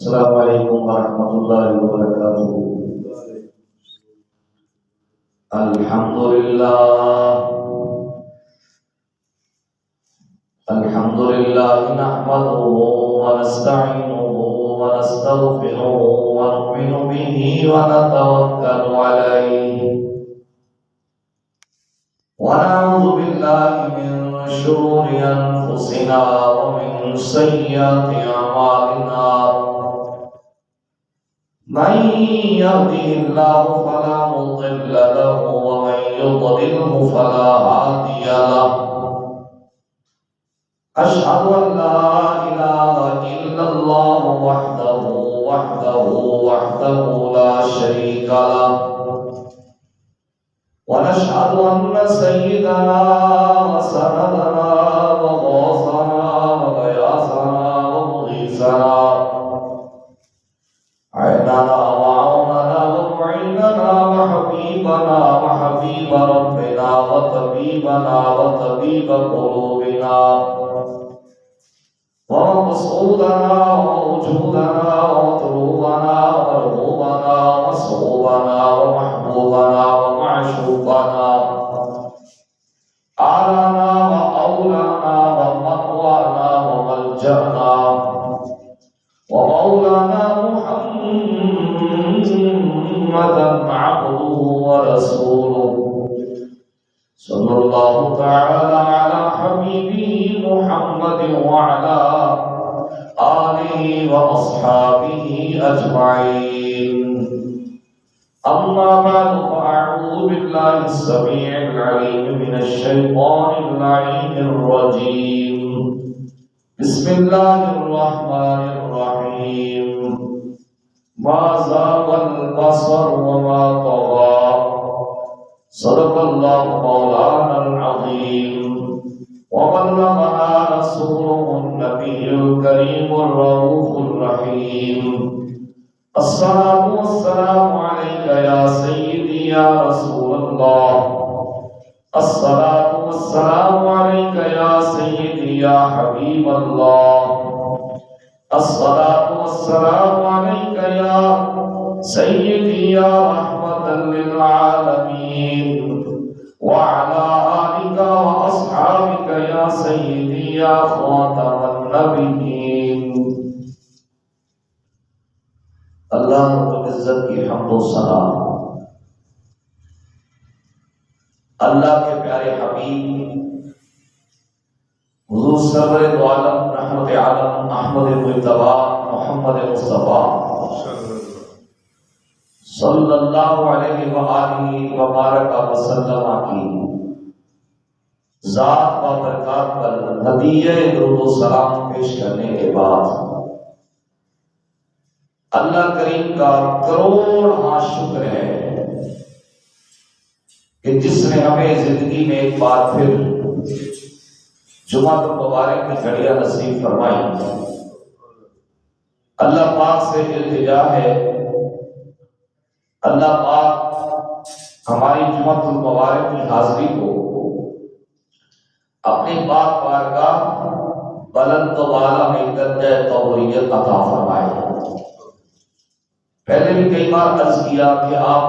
السلام علیکم ورحمۃ اللہ وبرکاتہ۔ الحمدللہ نحمده ونستعینه ونستغفره ونؤمن به ونتوکل علیہ ونعوذ باللہ من شرور انفسنا ومن سیئات اعمالنا، من يهده الله فلا مضل له ومن يضلله فلا هادي له، أشهد أن لا إله إلا الله وحده لا شريك له، ونشهد أن سيدنا وسندنا وغوثنا وغياثنا ومغيثنا عيننا وعوننا ومعيننا وحبيبنا وحبيب ربنا وطبيبنا وطبيب قلوبنا ومقصودنا ووجودنا ومطلوبنا ومرغوبنا ومصحوبنا ومحبوبنا ومعشوقنا، أعلانا وأولانا ومأوانا وملجأنا ومولانا محمدا عبده ورسوله، صلى الله تعالى على حبيبه محمد وعلى آله وأصحابه أجمعين، أما بعد فأعوذ بالله السميع العليم من الشيطان اللعين الرجيم، بسم الله الرحمن الرحيم، ما زاغ البصر وما طغى، صدق الله مولانا العظيم، وبلغنا رسوله النبي الكريم الرؤوف الرحيم، الصلاة والسلام عليك يا سيدي يا رسول الله، الصلاة والسلام عليك يا سيدي يا حبيب الله، الصلاة والسلام عليك يا سيدي يا رحمة للعالمين، وعلى آلك وأصحابك يا سيدي يا خاتم النبيين۔ اللہ رب العزت کی حمد و ثنا اللہ کے پیارے حبیب حضور سرور دو عالم رحمت عالم احمد مجتبی محمد مصطفیٰ صلی اللہ علیہ وآلہ وبارک وسلم کی ذات و برکات پر ہدیہ درود و سلام پیش کرنے کے بعد اللہ کریم کا کروڑ شکر ہے کہ جس نے ہمیں زندگی میں ایک بار پھر جمعہ المبارک کی گھڑیاں نصیب فرمائی۔ اللہ پاک سے التجا ہے، اللہ پاک ہماری جمعہ المبارک کی حاضری کو اپنی پاک بارگاہ بلند و بالا میں درجہ طہوریت عطا فرمائے۔ پہلے بھی کئی بار عرض کیا کہ آپ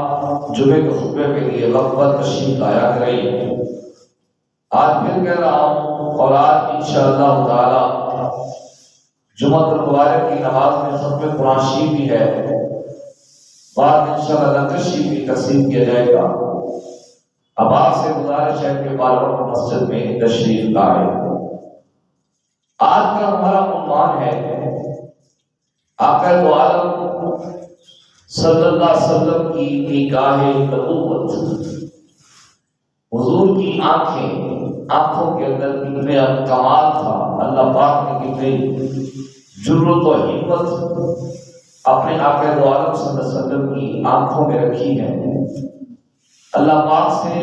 جمعے کے خطبے کے لیے وقت پر تشریف لایا کریں، آج پھر کہہ رہا ہوں، اور آج انشاءاللہ تعالی جمعہ المبارک کی نماز میں ختم قرآن شریف بھی ہے، بعد انشاءاللہ لنگر شریف بھی تقسیم کیا جائے گا۔ اب آپ سے گزارش ہے کہ بارگاہ مسجد میں تشریف لائیں۔ آج کا ہمارا عنوان ہے آقا دو عالم صلی اللہ علیہ وسلم کی نگاہ نبوت۔ حضور کی آنکھوں کے اندر کتنے کمال تھا، اللہ پاک نے کتنی جرأت و ہمت اپنے آقا دو عالم صلی اللہ علیہ وسلم کی آنکھوں میں رکھی ہے۔ اللہ پاک سے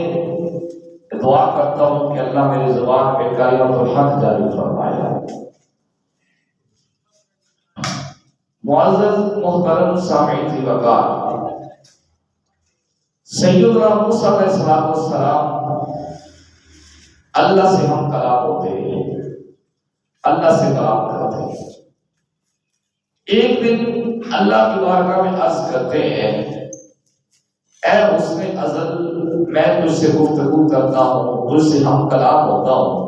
دعا کرتا ہوں کہ اللہ میری زبان پہ کلمۃ الحق جاری فرمائے۔ معزز محترم سامعین وقار، سیدنا موسیٰ علیہ السلام اللہ سے ہم کلام ہوتے ہیں، اللہ سے کلام کرتے ہیں۔ ایک دن اللہ کی بارگاہ میں عرض کرتے ہیں اے حسن ازل میں تجھ سے گفتگو کرتا ہوں، تجھ سے ہم کلام ہوتا ہوں،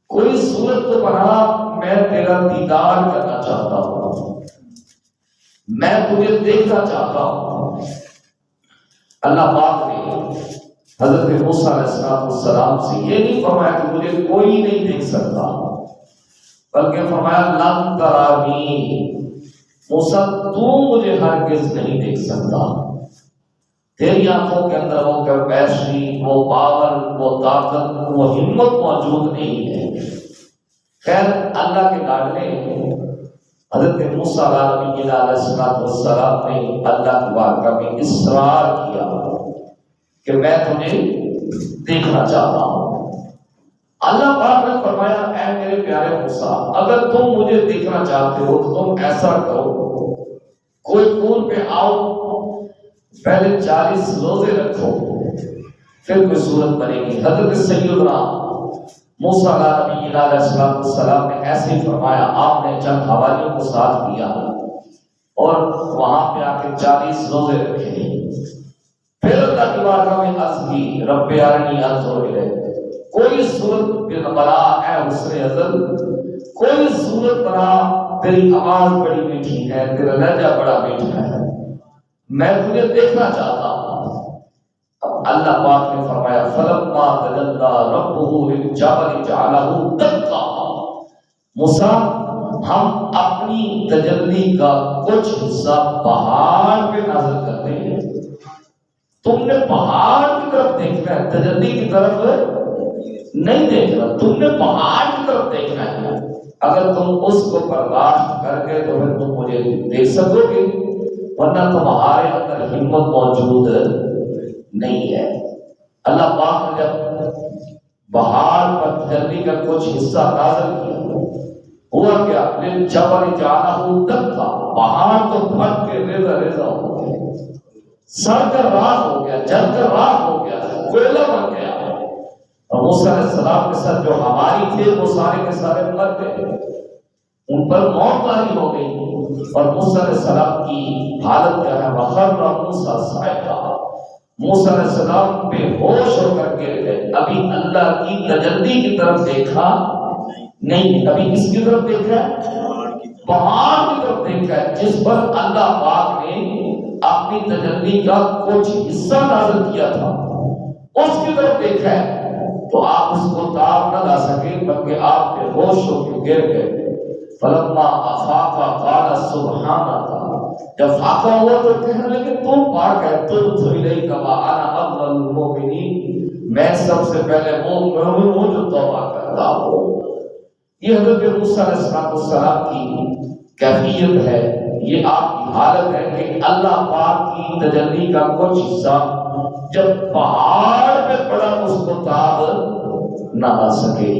کوئی صورت تو بنا، میں تیرا دیدار کرنا چاہتا ہوں، میں تجھے دیکھنا چاہتا ہوں۔ اللہ پاک نے حضرت موسیٰ علیہ السلام سے یہ نہیں فرمایا کہ مجھے کوئی نہیں دیکھ سکتا، بلکہ فرمایا لن ترانی، موسیٰ تو مجھے ہرگز نہیں دیکھ سکتا، تیری آنکھوں کے اندر وہ کیپیسٹی، وہ پاور، وہ طاقت، وہ ہمت موجود نہیں ہے۔ خیر اللہ کے لاڈلے حضرت موسیٰ علیہ السلام نے اللہ کی بارگاہ میں اصرار کیا کہ میں تمہیں دیکھنا چاہتا ہوں۔ اللہ پاک نے فرمایا اے میرے پیارے موسیٰ، اگر تم مجھے دیکھنا چاہتے ہو تو تم ایسا کرو، کوئی پول پہ آؤ، پہلے 40 روزے رکھو، پھر کوئی صورت بنے گی۔ حضرت سیدنا موسیٰ علیہ السلام نے ایسے ہی فرمایا، آپ نے چند حوالیوں کو ساتھ دیا اور وہاں پہ آ کے 40 روزے رکھے، پھر اللہ کی بارگاہ میں عرض کی رب ارنی انظر الیک، کوئی صورت بنا اے حسن ازل، کوئی صورت بنا، تیری آواز بڑی میٹھی ہے، تیرا لہجہ بڑا میٹھا ہے، میں تجھے دیکھنا چاہتا ہوں۔ اب اللہ پاک نے فرمایا فلما تجلی ربہ للجبل جعلہ دکا، موسیٰ ہم اپنی تجلی کا کچھ حصہ پہاڑ پہ نازل کرتے ہیں، تم نے پہاڑ کی طرف دیکھنا ہے، تجلی کی طرف نہیں دیکھنا، تم نے پہاڑ کی طرف دیکھنا ہے۔ اگر تم اس کو برداشت کر کے تو پھر تم مجھے دیکھ سکو گے، ورنہ تمہارے اندر ہمت موجود نہیں ہے۔ اللہ پاک نے جب پہاڑ پر تجلی کا کچھ حصہ نازل کیا، ہوا کیا؟ للجبل جعلہ دکا، پہاڑ تو پھٹ کے ریزہ ریزہ ہو گیا، سڑ کر راکھ ہو گیا، جل کر راکھ ہو گیا، کوئلہ بن گیا۔ اور موسیٰ علیہ السلام کے ساتھ جو ہماری تھے وہ سارے کے سارے مر گئے، ان پر موت طاری ہو گئی۔ اور موسیٰ علیہ السلام کی حالت کیا ہے؟ وَخَرَّ مُوسَىٰ صَعِقًا، موسیٰ علیہ السلام بے ہوش ہو کر گر گئے۔ ابھی اللہ کی تجلی کی طرف دیکھا نہیں، ابھی کس کی طرف دیکھا ہے؟ پہاڑ کی طرف دیکھا ہے، جس پر اللہ پاک نے اپنی تجلی کا کچھ حصہ نازل کیا تھا، اس کی طرف دیکھا ہے۔ تو آپ اس کو تاب نہ لا سکے، بلکہ آپ بے ہوش ہو کے گر گئے۔ فلما افاق قال سبحانک، جب فاقہ ہوا تو کہنے لگے تم پاک ہے، تبت الیک وانا اول المؤمنین، میں سب سے پہلے وہ مومن ہوں جو توبہ کرتا ہوں۔ یہ حضرت موسیٰ علیہ السلام کی کیفیت ہے، یہ آپ کی حالت ہے کہ اللہ پاک کی تجلی کا کچھ حصہ جب پہاڑ پہ پڑا اس کو تاب نہ آ سکے،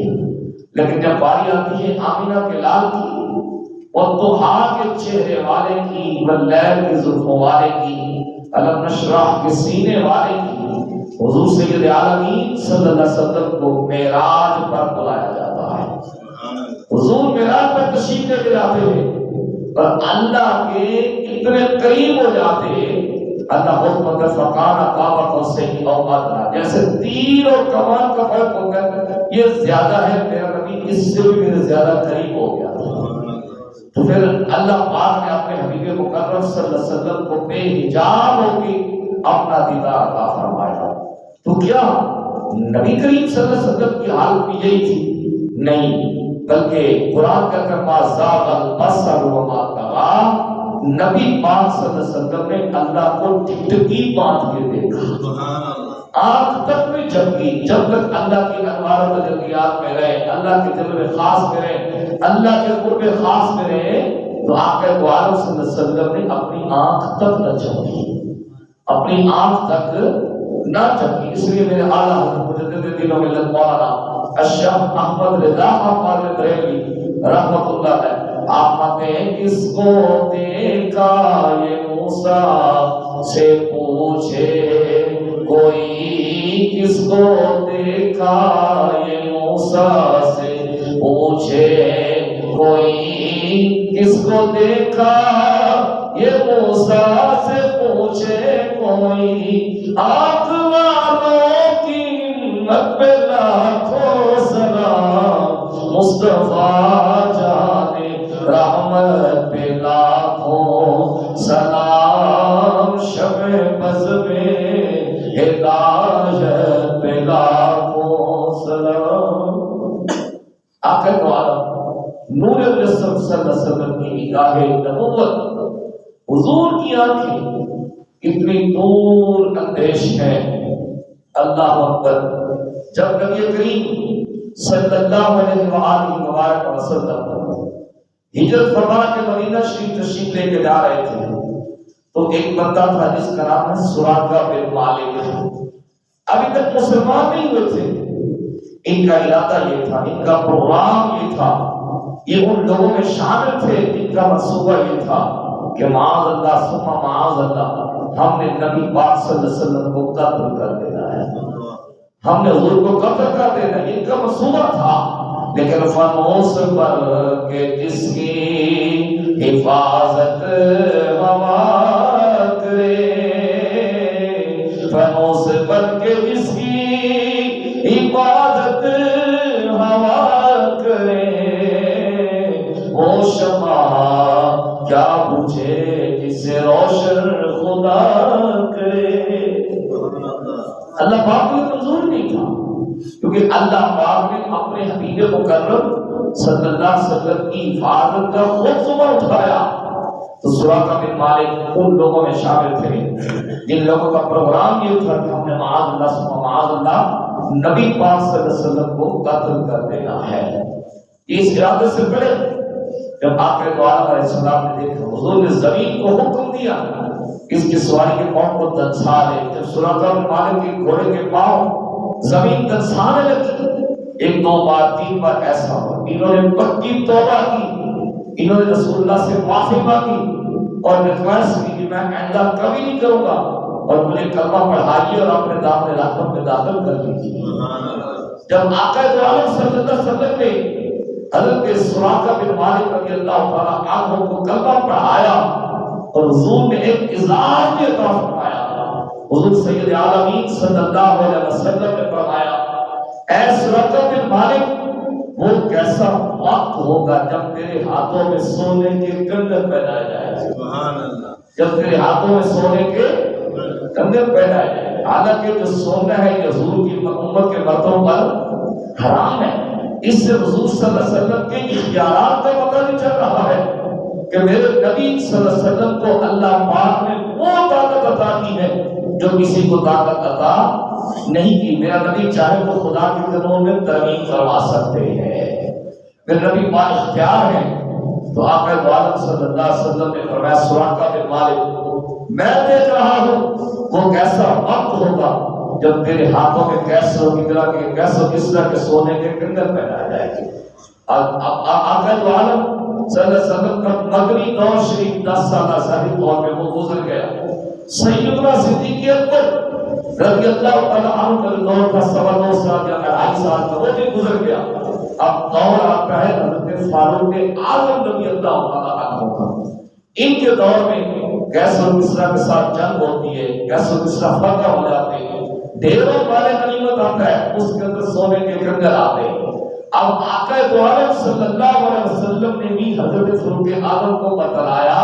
لیکن جب باری آتی ہے آمینہ کے لال کی، اور دوحا کے چہرے والے کی، واللیل کی زلفوں والے کی، علم نشرح کے سینے والے کی، حضور سید عالمین صلی اللہ علیہ وسلم کو معراج پر بلایا جاتا ہے۔ حضور معراج پر تشریف لے کے جاتے ہیں اور اللہ کے اتنے قریب ہو جاتے ہیں، اللہ حکمت فقان قاب قوسین او ادنی، جیسے تیر اور کمان کا فرق ہوتا ہے، یہ زیادہ ہے، میرا نبی اس سے بھی میرے زیادہ قریب ہو گیا۔ تو پھر اللہ پاک نے اپنے حبیب مکرم صلی اللہ علیہ وسلم کو بے حجاب ہو کے اپنا دیدار عطا فرمایا۔ تو کیا نبی کریم صلی اللہ علیہ وسلم کی حالت بھی یہی تھی؟ نہیں، بلکہ قرآن کا کلمہ زاغ البصر وما طغى، نبی پاک صلی اللہ علیہ وسلم نے اللہ کو ٹکٹکی باندھ کے دیکھا، آنکھ تک میں جھپکی، جب تک اللہ کی انوار و تجلیات میں رہے، اللہ کے جلوے خاص میں رہے، اللہ کے قرب خاص میں رہے، تو آقا دو عالم صلی اللہ علیہ وسلم نے اپنی آنکھ تک نہ جھپکی، اپنی آنکھ تک نہ جھپکی۔ اس لیے میرے اعلیٰ حضرت مجدد دین و ملت مولانا الشیخ احمد رضا خان بریلوی رحمۃ اللہ علیہ آپ نے کس کو دیکھا یہ موسیٰ سے پوچھے کوئی، کس کو دیکھا یہ موسیٰ سے پوچھے کوئی کس کو دیکھا یہ موسیٰ سے پوچھے کوئی آنکھ والوں کی ہمت پہ لاکھوں سلام مصطفیٰ جانے رحمت پہ لاکھوں سلام شمع بز میں ہدایت پہ لاکھوں سلام آخر تو عالم نور رسول صلی اللہ علیہ وسلم کی نگاہ نبوت حضور کی آنکھیں اتنی دور اندیش ہے اللہ اکبر جب نبی کریم صلی اللہ علیہ وآلہ وسلم ہجرت فرما کے مدینہ شریف تشریف لے کے جا رہے تھے تو ایک بندہ تھا جس کا نام ہے سراقہ بن مالک ابھی تک مسلمان نہیں ہوئے تھے ان کا ارادہ یہ تھا ان کا پروگرام یہ تھا یہ ان لوگوں میں شامل تھے ان کا منصوبہ یہ تھا کہ معاذ اللہ ثم معاذ اللہ ہم نے نبی پاک صلی اللہ علیہ وسلم کو قتل کر دینا ہے ہم نے حضور کو قتل کر دینا ہے ان کا منصوبہ تھا لیکن فنوس پر کہ جس کی حفاظت ہوا کرے فنوس پر کہ جس کی حفاظت ہوا کرے وہ شمع کیا بجھے جسے روشن خدا کرے اللہ پاک کو منظور نہیں تھا کیونکہ اللہ پاک نے اپنے حبیب مکرم صلی اللہ علیہ وسلم کی حفاظت کا خود ذمہ اٹھایا تو سراقہ بن مالک ان لوگوں میں شامل تھے جن لوگوں کا پروگرام یہ تھا کہ ہم نے معاذ اللہ ثم معاذ اللہ نبی پاک صلی اللہ علیہ وسلم کو قتل کر دینا ہے اس ارادے سے پڑے جب آخر دو عالم علیہ السلام نے دیکھا حضور نے زمین کو حکم دیا اس کی سواری کے پاؤں کو دنسا لے جب سراقہ بن مالک کے گھوڑے کے پاؤں زمین دنسانے لگی ایک دو بار تین بار ایسا ہوا انہوں نے پکی توبہ کی انہوں نے رسول اللہ سے معافی مانگی اور ریکویسٹ کی کہ میں آئندہ کبھی نہیں کروں گا اور مجھے کلمہ پڑھائیے اور اپنے دامن رحمت میں داخل کر لیجیے جب آقا دو عالم صلی اللہ علیہ وسلم نے حضرت سراقہ بن مالک رضی اللہ تعالیٰ عنہ کو کلمہ پڑھایا اور حضور نے ایک اعزاز بھی عطا فرمایا حضور سید عالمین صلی اللہ علیہ وسلم نے فرمایا اے سراقہ بن مالک وہ کیسا وقت ہوگا جب تیرے ہاتھوں میں سونے کے کنگن پہنائے جائے جب تیرے ہاتھوں میں سونے کے کنگن پہنائے جائے حالانکہ جو سونا ہے یہ حضور کی امت کے مردوں پر حرام ہے اس سے حضور صلی اللہ علیہ وسلم کے اختیارات کا پتہ نہیں چل رہا ہے کہ میرے نبی صلی اللہ علیہ وسلم کو اللہ پاک نے وہ طاقت عطا کی ہے جو کسی کو طاقت عطا نہیں کی میرا نبی چاہے تو خدا کے قدموں میں ترمیم کروا سکتے ہیں میرے نبی با اختیار ہیں تو آقا دو عالم صلی اللہ علیہ وسلم نے فرمایا سراقہ بن مالک میں دیکھ رہا ہوں وہ کیسا وقت ہوگا جب تیرے ہاتھوں میں کیسو کی طرح کے کیسو کس طرح کے سونے کے کنگن پہنائے جائے گی آقا دو عالم صلی اللہ علیہ وسلم کا مدنی دور شریف 10 سالہ ظاہری طور میں وہ گزر گیا سیدنا صدیق اکبر رضی اللہ تعالیٰ عنہ کا دور کا 2.25 سال یا 2.5 سال کا وہ بھی گزر گیا اب دور آتا ہے حضرت فاروق اعظم رضی اللہ تعالیٰ عنہ کا ان کے دور میں کیسر و کسریٰ کے ساتھ جنگ ہوتی ہے کیسر و کسریٰ فتح ہو جاتے ہیں ڈھیروں والے غنیمت آتا ہے اس کے اندر سونے کے کنگن آتے ہیں اب آقا دو عالم صلی اللہ علیہ وسلم نے بھی حضرت فاروق اعظم کو بتلایا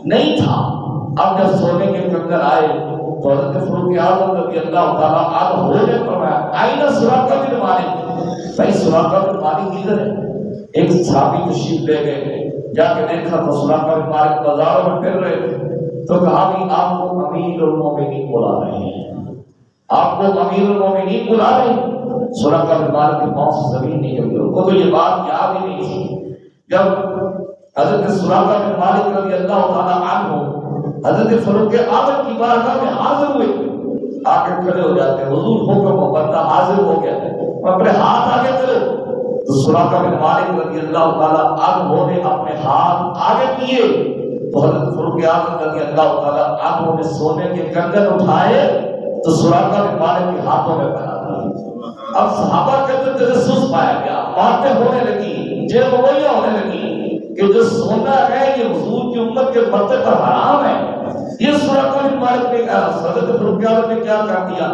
نہیں تھا اب جب سونے کے کنگن آئے تو حضرت فاروق اعظم رضی اللہ تعالیٰ عنہ نے فرمایا آئینہ سراقہ بن مالک بھائی سراقہ بن مالک ادھر ہے ایک صحابی تشریف لے گئے جا کے دیکھا تو سراقہ بن مالک بازاروں میں پھر رہے تھے تو کہا بھی آپ کو امیر المومنین بلا رہے ہیں آپ کو امیر المومنین بلا رہے ہیں سراقہ بن مالک کے پاؤں سے زمین نکل گئی ان کو تو یہ بات یاد ہی نہیں تھی جب حضرت سراقہ بن مالک رضی اللہ تعالیٰ عنہ حضرت فاروق اعظم کی بارگاہ میں حاضر ہوئے آ کے کھڑے ہو جاتے ہیں حضور حکم ہو بندہ حاضر ہو گیا اپنے ہاتھ آگے کرو تو سراقہ بن مالک رضی اللہ تعالیٰ عنہ نے اپنے ہاتھ آگے کیے تو حضرت فاروق اعظم رضی اللہ تعالیٰ عنہ نے سونے کے کنگن اٹھائے تو سراقہ بن مالک کے ہاتھوں میں پہنا دیا اب صحابہ کے اندر تجسس پایا گیا باتیں ہونے لگی یہ وہی ہونے لگی کہ جو سونا ہے یہ حضور کی امت کے مرتے پر حرام ہے. یہ سورۃ المالک نے کہا. حضرت فاروق اعظم نے کیا کر دیا؟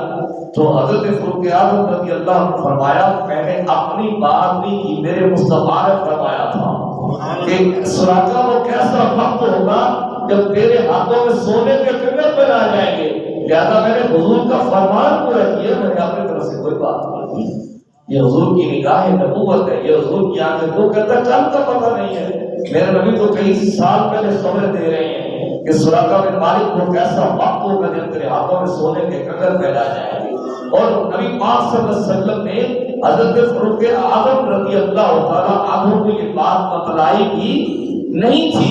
تو حضرت فاروق اعظم رضی اللہ عنہ فرمایا میں نے اپنی بات نہیں کی، میرے مصطفیٰ نے فرمایا تھا کہ سراقہ وہ کیسا وقت ہوگا جب تیرے ہاتھوں میں سونے کے کنگن پہ آ جائیں گے. لہذا میں نے حضور کا فرمان پورا کیا، میں نے اپنی طرف سے کوئی بات نہیں کی. یہ حضور کی نگاہ نبوت ہے، یہ حضور کی آنکھیں. تو کہتا کل کا پتہ نہیں ہے. میرے نبی تو کئی سال پہلے خبریں دے رہے ہیں کہ سراقہ بن مالک کو کیسا وقت ہوگا جب تیرے ہاتھوں میں سونے کے کنگن پہ آ جائیں گے. اور نبی پاک صلی اللہ علیہ وسلم نے حضرت فاروق اعظم رضی اللہ تعالیٰ عنہ کو یہ بات بتلائی بھی نہیں تھی.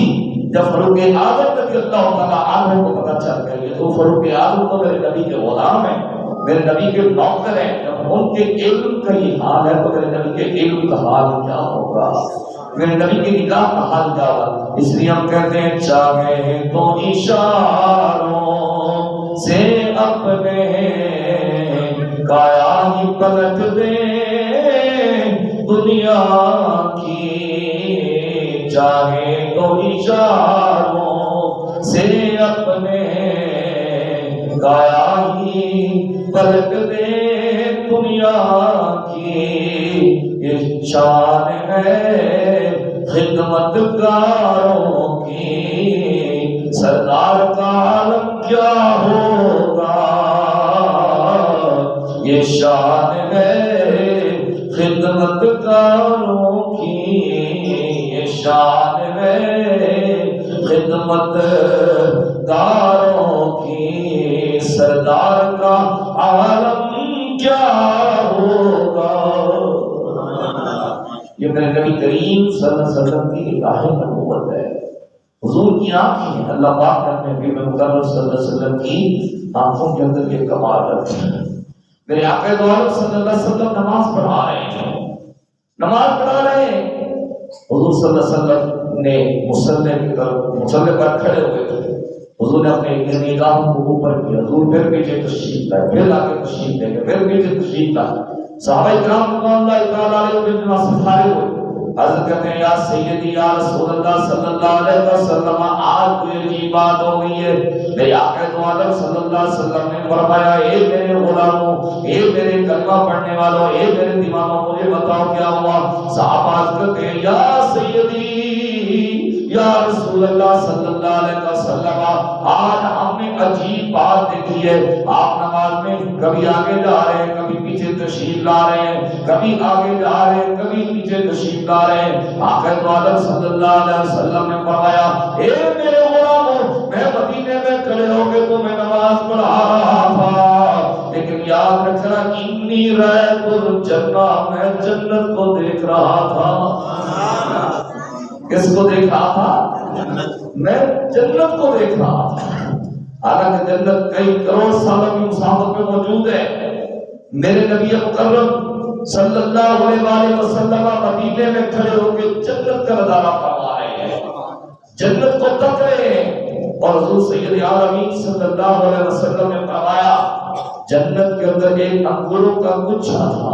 جب فاروق اعظم رضی اللہ تعالیٰ عنہ کو پتہ چل گئی تو فاروق اعظم تو میرے نبی کے غلام ہیں، میرے نبی کے نوکر ہیں. جب ان کے علم کا یہ حال ہے تو میرے نبی کے علم کا حال کیا ہوگا، میرے نبی کی نگاہ کا حال کیا ہوگا. اس لیے ہم کہتے ہیں چاہے تو اشاروں سے اپنے کایا ہی پلٹ دے دنیا کی، چاہے تو اشاروں سے اپنے کایا ہی پلٹ دے دنیا کی. یہ شان ہے خدمت گاروں کی، سردار کا عالم کیا ہوگا. یہ شان ہے خدمت گاروں کی، یہ شان ہے خدمت گاروں کی، سردار کا عالم کیا ہوگا. یہ میرے نبی کریم صلی اللہ علیہ وسلم کی نگاہ نبوت ہے. حضور کی آنکھیں اللہ پاک نے اپنے نبی مکرم صلی اللہ علیہ وسلم کی آنکھوں کے اندر یہ کمال رکھے ہیں. میرے آقا دو عالم صلی اللہ علیہ وسلم نماز پڑھا رہے ہیں، نماز پڑھا رہے ہیں. حضور صلی اللہ علیہ وسلم نے مصلی پر کھڑے ہوئے تھے. حضور نے اپنے نگاہوں کو اوپر کیا. حضور پھر پیچھے تشریف لائے، پھر آگے تشریف لے گئے، پھر پیچھے تشریف لائے. صحابہ کرام رضوان اللہ تعالی علیہم نماز سے فارغ ہوئے. حضرت کہتے ہیں یا سیدی یا رسول اللہ صلی اللہ علیہ وسلم آج کوئی عجیب بات ہو گئی ہے. میرے آقا دو عالم صلی اللہ علیہ وسلم نے فرمایا اے میرے غلاموں، اے میرے کلمہ پڑھنے والوں، اے میرے دیوانوں، مجھے بتاؤ کیا ہوا. صحابہ کہتے ہیں یا سیدی یا رسول اللہ صلی اللہ علیہ وسلم آج ہم نے عجیب بات دیکھی ہے. آپ نماز میں کبھی آگے جا رہے ہیں، کبھی پیچھے تشریف لا رہے ہیں، کبھی آگے جا رہے ہیں، کبھی پیچھے تشریف لا رہے ہیں. آقا دو عالم صلی اللہ علیہ وسلم نے فرمایا اے میرے غلاموں، میں مدینے میں کھڑے ہو کے تمہیں نماز پڑھا رہا تھا، لیکن یاد رکھنا انی رأیت الجنہ، میں جنت کو دیکھ رہا تھا. کس کو دیکھ رہا تھا؟ میں جنت کو دیکھ رہا تھا. حالانکہ جنت کئی کروڑ سالوں کی مسافت میں موجود ہے. میرے نبی مکرم صلی اللہ علیہ وسلم مدینے میں کھڑے ہو کے جنت کا نظارہ فرما رہے ہیں، جنت کو تک رہے ہیں. اور حضور سید عالمین صلی اللہ علیہ وسلم نے فرمایا جنت کے اندر ایک انگوروں کا گچھا تھا،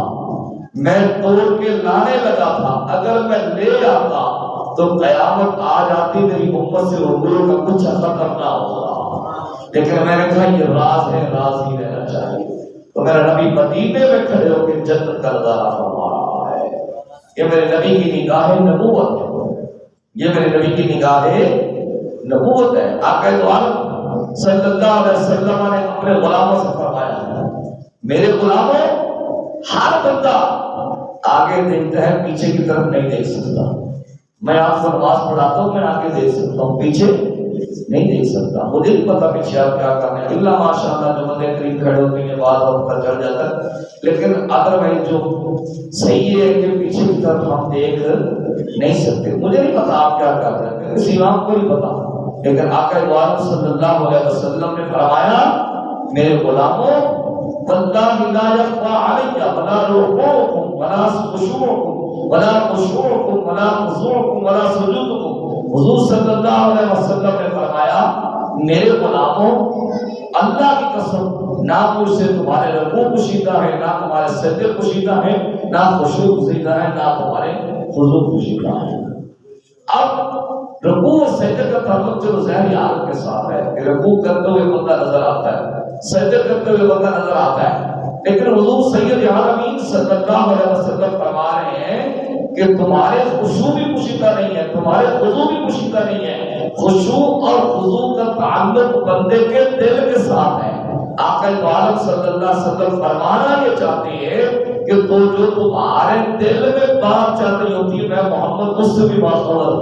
میں توڑ کے لانے لگا تھا، اگر میں لے آتا تو قیامت آ جاتی، میری امت سے انگوروں کا گچھا ختم نہ ہوگا. لیکن میں نے کہا یہ راز ہے، راز ہی رہنا چاہیے. تو میرا نبی مدینے میں کھڑے ہو کے جنت کا نظارہ فرما رہا ہے. یہ میرے نبی کی نگاہ نبوت ہے، یہ میرے نبی کی نگاہ نبوت ہے. آقا دو عالم صلی اللہ علیہ وسلم نے اپنے غلاموں سے فرمایا میرے غلاموں، ہر بندہ آگے دیکھتا ہے، پیچھے کی طرف نہیں دیکھ سکتا. میں آپ کو نماز پڑھاتا ہوں، میں آگے دیکھ سکتا ہوں، پیچھے نہیں دیکھ سکتا. مجھے نہیں پتا پیچھے آپ کیا کرنا ہے. اللہ ماشاءاللہ جو بندے قریب کھڑے ہوتے ہیں بعد وقت پتہ چل جاتا ہے. لیکن اگر میں جو صحیح ہے کہ پیچھے کی طرف ہم دیکھ نہیں سکتے. مجھے نہیں پتا آپ کیا کر رہے ہیں، کسی امام کو نہیں پتا. لیکن آقا دو عالم صلی اللہ علیہ وسلم نے فرمایا میرے غلاموں واللہ لا یخفی علی ولا رکوعکم ولا خشوعکم ولا خشوعکم ولا خضوعکم ولا سجودکم. حضور صلی اللہ علیہ وسلم نے فرمایا میرے غلاموں، اللہ کی قسم نہ مجھ سے تمہارے رکوع پوشیدہ ہے، نہ تمہارے سجدے پوشیدہ ہے، نہ خشوع پوشیدہ ہے، نہ تمہارے خضوع پوشیدہ ہے۔ اب رکوع اور سجدے کا تعلق جو ظاہری حالت کے ساتھ ہے کہ رکوع کرتے ہوئے بندہ نظر آتا ہے، سجدے کرتے ہوئے بندہ نظر آتا ہے، لیکن حضور سید عالمین صلی اللہ علیہ وسلم فرما رہے ہیں کہ تمہارے خشوع بھی پوشیدہ نہیں ہے، تمہارے خضوع بھی پوشیدہ نہیں ہے۔ خشوع اور خضوع کا تعلق بندے کے دل کے ساتھ ہے۔ آقا عالم صلی اللہ علیہ وسلم فرمانا یہ چاہتے ہیں کہ تو جو تمہارے دل میں بات چل رہی ہوتی ہے، میں محمد اس سے بھی باخبر ہوں،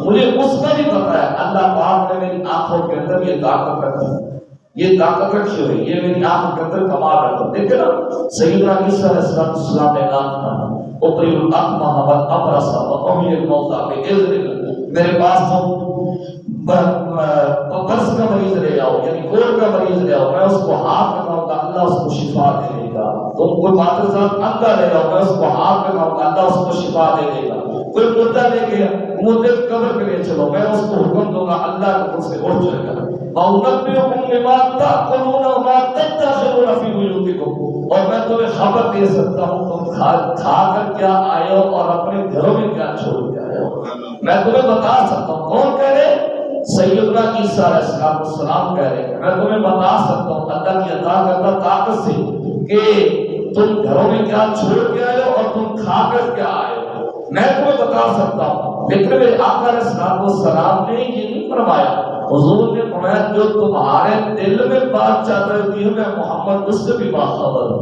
مجھے اس کا بھی پتا ہے۔ اللہ پاک نے میری آنکھوں کے اندر یہ طاقت رکھی، یہ طاقت رکھی ہوئی، یہ میری آنکھوں کے اندر کمال رکھا۔ دیکھیں نا سیدنا عیسیٰ علیہ السلام نے اعلان کیا، اوپری الاقمہ والابرص واحیی الموتیٰ باذن اللہ، میرے پاس تو برس کا مریض لے آؤ، یعنی کوڑ کا مریض لے آؤ، میں اس کو ہاتھ لگاؤں گا، اللہ اس کو شفا دے دے گا۔ تم کوئی مادر ذات اندھا لے آؤ، میں اس کو ہاتھ لگاؤں گا، اللہ اس کو شفا دے دے گا۔ کوئی مردہ لے کے مردے قبر کے لیے چلو، میں اس کو حکم دوں گا، اللہ کے حکم سے اٹھ جائے گا۔ وَأُنَبِّئُكُم بِمَا تَأْكُلُونَ وَمَا تَدَّخِرُونَ فِي بُيُوتِكُمْ، اور میں تمہیں خبر دے سکتا ہوں تم کھا کر کیا آئے ہو اور اپنے گھروں میں کیا چھوڑ کے آئے ہو۔ میں تمہیں بتا سکتا ہوں۔ کون کہہ رہے؟ سیدنا عیسیٰ علیہ السلام کہہ رہے ہیں میں تمہیں بتا سکتا ہوں اللہ کی عطا کردہ طاقت سے کہ تم گھروں میں کیا چھوڑ کے آئے ہو اور تم کھا کر کیا آئے ہو، میں تمہیں بتا سکتا ہوں۔ لیکن میرے آقا علیہ السلام نے یہ نہیں فرمایا، حضور نے فرمایا جو تمہارے دل میں بات چل رہی ہے میں محمد اس سے بھی باخبر ہوں،